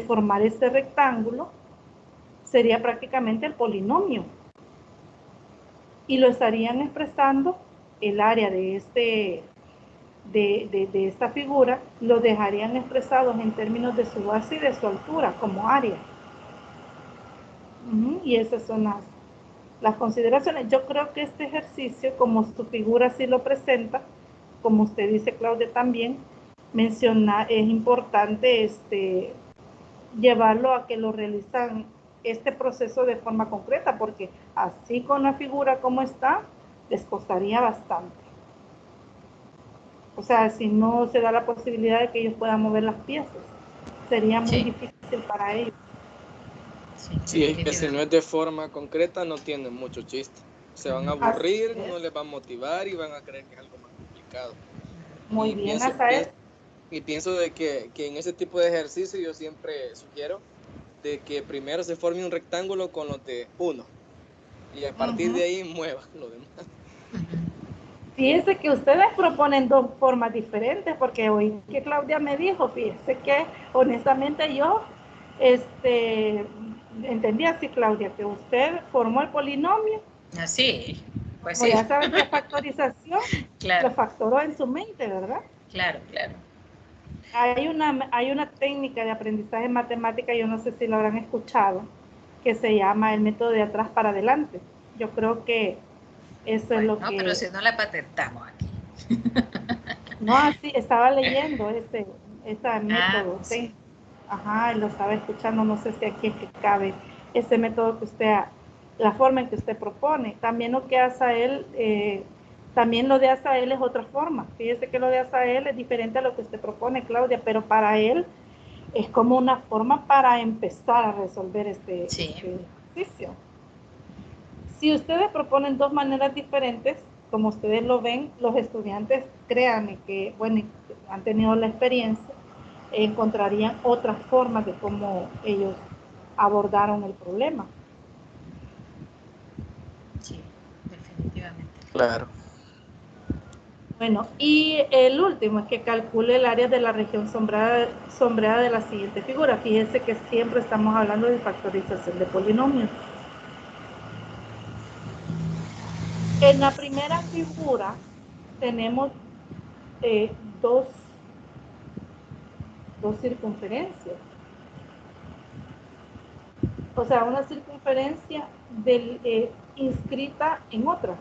formar este rectángulo sería prácticamente el polinomio, y lo estarían expresando el área de esta figura, lo dejarían expresados en términos de su base y de su altura como área. Y esas son las consideraciones. Yo creo que este ejercicio, como su figura sí lo presenta, como usted dice, Claudia, también menciona, es importante llevarlo a que lo realizan este proceso de forma concreta, porque así con la figura como está, les costaría bastante. O sea, si no se da la posibilidad de que ellos puedan mover las piezas, sería muy difícil para ellos. Sí, es que si no es de forma concreta, no tiene mucho chiste. Se van a aburrir, no les va a motivar y van a creer que es algo más complicado. Muy bien, pienso de que en ese tipo de ejercicio yo siempre sugiero de que primero se forme un rectángulo con los de 1 y a partir de ahí mueva lo demás. Fíjese que ustedes proponen dos formas diferentes, porque hoy que Claudia me dijo, fíjese que honestamente yo entendí así, Claudia, que usted formó el polinomio. Así, pues sí. Ya saben que factorización claro. lo factoró en su mente, ¿verdad? Claro, claro. Hay una técnica de aprendizaje en matemática, yo no sé si lo habrán escuchado, que se llama el método de atrás para adelante. Yo creo que eso es lo que... No, pero si no la patentamos aquí. No, así, estaba leyendo este método. Sí. Ajá, lo estaba escuchando, no sé si aquí es que cabe ese método que usted, la forma en que usted propone. También lo que hace a él, también lo de Azael es otra forma. Fíjese que lo de Azael es diferente a lo que usted propone, Claudia, pero para él es como una forma para empezar a resolver este ejercicio. Si ustedes proponen dos maneras diferentes, como ustedes lo ven, los estudiantes, créanme que, bueno, han tenido la experiencia, encontrarían otras formas de cómo ellos abordaron el problema. Sí, definitivamente. Claro. Bueno, y el último es que calcule el área de la región sombreada de la siguiente figura. Fíjense que siempre estamos hablando de factorización de polinomios. En la primera figura tenemos dos circunferencias. O sea, una circunferencia inscrita en otra.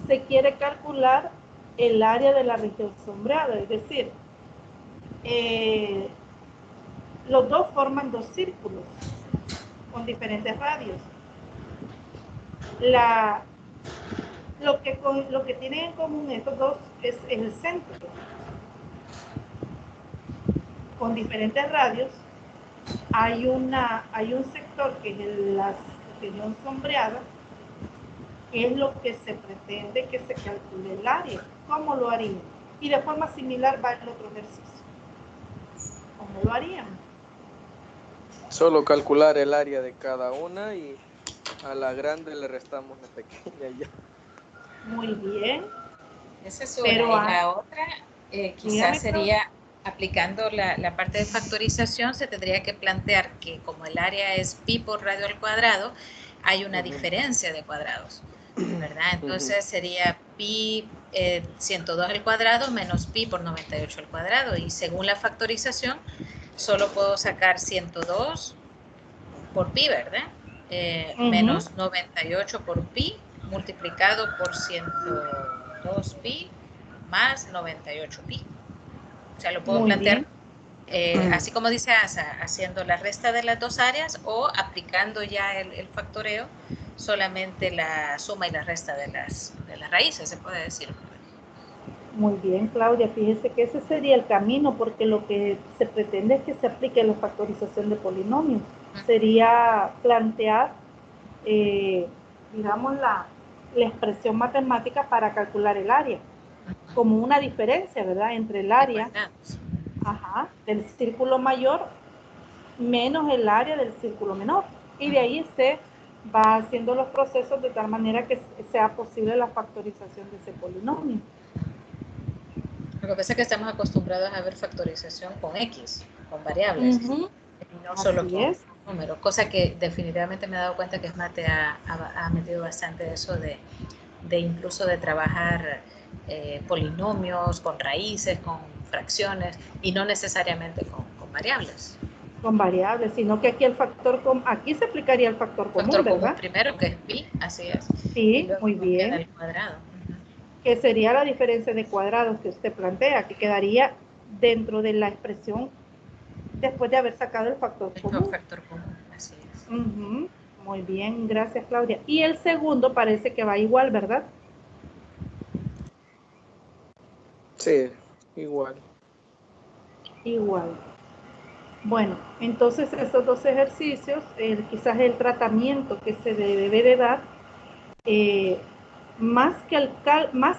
Se quiere calcular el área de la región sombreada, es decir, los dos forman dos círculos con diferentes radios. Lo que tienen en común estos dos es el centro, con diferentes radios. Hay un sector que es la región sombreada, que es lo que se pretende que se calcule el área. ¿Cómo lo harían? Y de forma similar va el otro ejercicio. ¿Cómo lo harían? Solo calcular el área de cada una y a la grande le restamos la pequeña ya. Muy bien. Esa es una. Pero y la otra quizás sería, aplicando la parte de factorización, se tendría que plantear que como el área es pi por radio al cuadrado, hay una diferencia de cuadrados. ¿verdad? Entonces sería pi 102 al cuadrado menos pi por 98 al cuadrado. Y según la factorización, solo puedo sacar 102 por pi, ¿verdad? Menos 98 por pi multiplicado por 102 pi más 98 pi. O sea, lo puedo Muy plantear bien. así como dice Asa, haciendo la resta de las dos áreas o aplicando ya el factoreo, solamente la suma y la resta de las raíces, se puede decir. Muy bien, Claudia. Fíjese que ese sería el camino, porque lo que se pretende es que se aplique la factorización de polinomios. Sería plantear, digamos, la expresión matemática para calcular el área, como una diferencia, ¿verdad?, entre el área del círculo mayor menos el área del círculo menor. Y de ahí se va haciendo los procesos de tal manera que sea posible la factorización de ese polinomio. Lo que pasa es que estamos acostumbrados a ver factorización con X, con variables, no solo con números, cosa que definitivamente me he dado cuenta que Mate ha metido bastante eso de incluso de trabajar polinomios con raíces, con fracciones y no necesariamente con variables. Con variables, sino que aquí el factor aquí se aplicaría el factor común, factor ¿verdad? Común primero, que es pi, así es. Sí, muy bien. Queda el cuadrado. Que sería la diferencia de cuadrados que usted plantea, que quedaría dentro de la expresión después de haber sacado el factor común. El factor común, así es. Muy bien, gracias, Claudia. Y el segundo parece que va igual, ¿verdad? Sí, igual. Igual. Bueno, entonces estos dos ejercicios, quizás el tratamiento que se debe de dar, más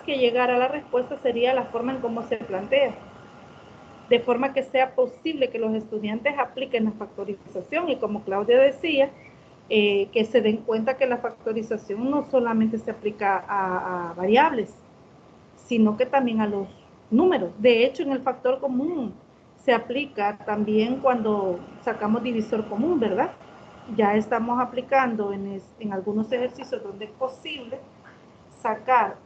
que llegar a la respuesta, sería la forma en cómo se plantea, de forma que sea posible que los estudiantes apliquen la factorización y, como Claudia decía, que se den cuenta que la factorización no solamente se aplica a variables, sino que también a los números. De hecho, en el factor común se aplica también cuando sacamos divisor común, ¿verdad? Ya estamos aplicando en algunos ejercicios donde es posible sacar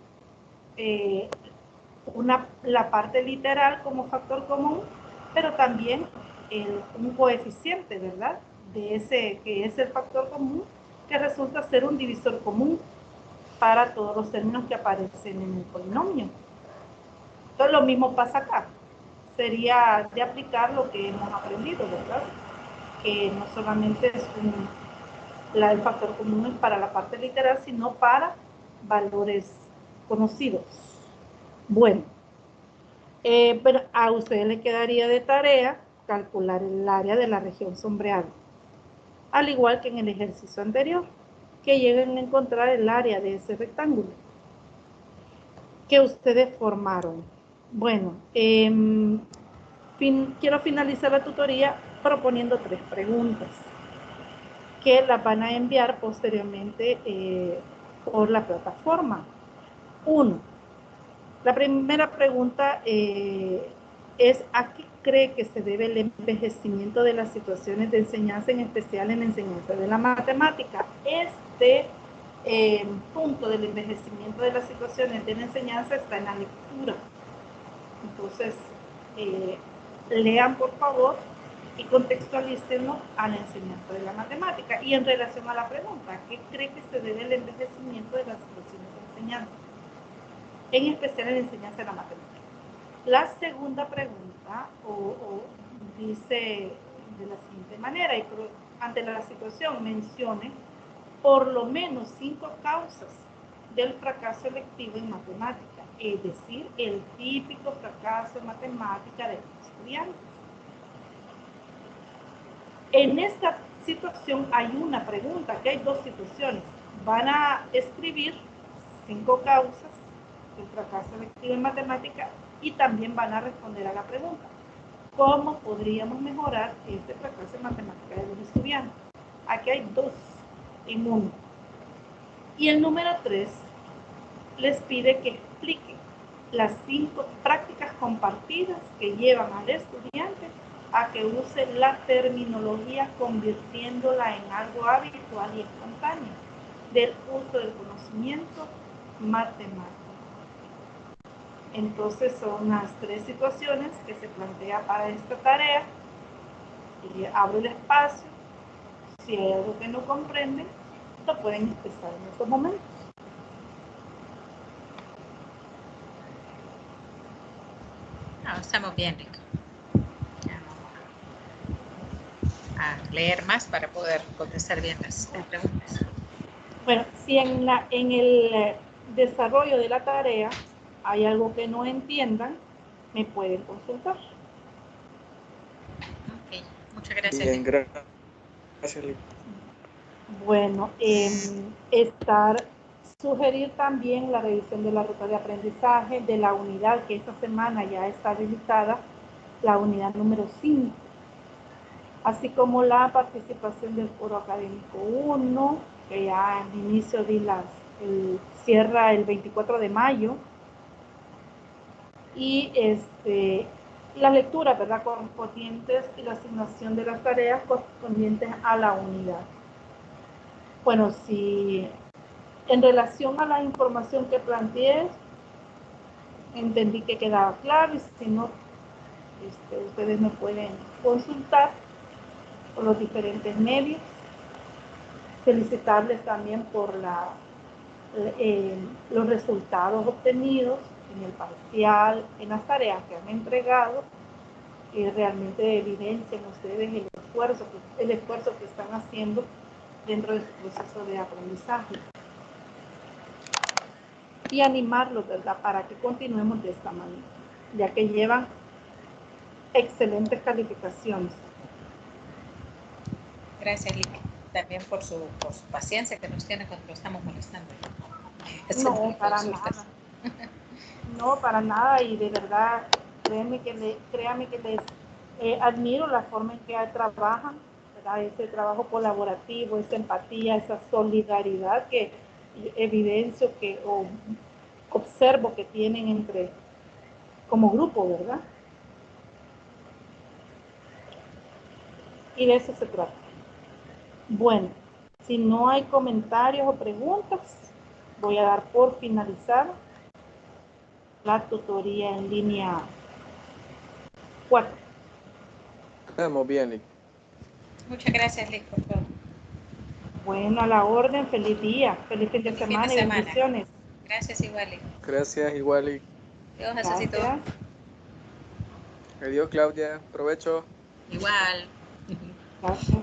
la parte literal como factor común, pero también un coeficiente, ¿verdad?, de ese que es el factor común, que resulta ser un divisor común para todos los términos que aparecen en el polinomio. Entonces lo mismo pasa acá. Sería de aplicar lo que hemos aprendido, ¿verdad? Que no solamente es el factor común es para la parte literal, sino para valores conocidos. Bueno, pero a ustedes les quedaría de tarea calcular el área de la región sombreada, al igual que en el ejercicio anterior, que lleguen a encontrar el área de ese rectángulo que ustedes formaron. Bueno, quiero finalizar la tutoría proponiendo 3 preguntas que las van a enviar posteriormente por la plataforma. 1. La primera pregunta es: ¿a qué cree que se debe el envejecimiento de las situaciones de enseñanza, en especial en la enseñanza de la matemática? Este punto del envejecimiento de las situaciones de la enseñanza está en la lectura. Entonces, lean por favor y contextualícenlo a la enseñanza de la matemática. Y en relación a la pregunta, ¿a qué cree que se debe el envejecimiento de las situaciones de enseñanza, en especial en la enseñanza de la matemática? La segunda pregunta dice de la siguiente manera: y ante la situación mencione por lo menos 5 causas del fracaso electivo en matemática, es decir, el típico fracaso en matemática de los estudiantes. En esta situación hay una pregunta, que hay 2 situaciones. Van a escribir 5 causas del fracaso electivo en matemática y también van a responder a la pregunta: ¿cómo podríamos mejorar este fracaso en matemática de los estudiantes? Aquí hay 2 en 1. Y el número 3 les pide que expliquen las 5 prácticas compartidas que llevan al estudiante a que use la terminología convirtiéndola en algo habitual y espontáneo. del uso del conocimiento matemático. Entonces son las 3 situaciones que se plantea para esta tarea. Y abro el espacio. Si hay algo que no comprenden, lo pueden expresar en estos momentos. No, estamos bien, Rick. A leer más para poder contestar bien las preguntas. Bueno, si en el desarrollo de la tarea hay algo que no entiendan, me pueden consultar. Ok, muchas gracias. Bien, gracias, Lick. Bueno, sugerir también la revisión de la ruta de aprendizaje de la unidad que esta semana ya está habilitada, la unidad número 5, así como la participación del foro académico 1, que ya al inicio cierra el 24 de mayo, y las lecturas, ¿verdad?, correspondientes y la asignación de las tareas correspondientes a la unidad. Bueno, si en relación a la información que planteé, entendí que quedaba claro, y si no, ustedes me pueden consultar por los diferentes medios. Felicitarles también por los resultados obtenidos en el parcial, en las tareas que han entregado, y realmente evidencian ustedes el esfuerzo que están haciendo dentro de su proceso de aprendizaje. Y animarlos, ¿verdad?, para que continuemos de esta manera, ya que llevan excelentes calificaciones. Gracias, Lick, también por su paciencia que nos tiene cuando lo estamos molestando. No, para nada. No, para nada, y de verdad, créanme que les admiro la forma en que trabajan, ¿verdad? Ese trabajo colaborativo, esa empatía, esa solidaridad que evidencio o observo que tienen como grupo, ¿verdad? Y de eso se trata. Bueno, si no hay comentarios o preguntas, voy a dar por finalizar la tutoría en línea 4. Estamos bien, Lick. Muchas gracias, Lick, por todo. Bueno, a la orden, feliz día, feliz fin de semana y bendiciones. Gracias, igual, Lick. Gracias, igual, Lick. Dios, necesito. Adiós, Claudia. Provecho. Igual. Gracias.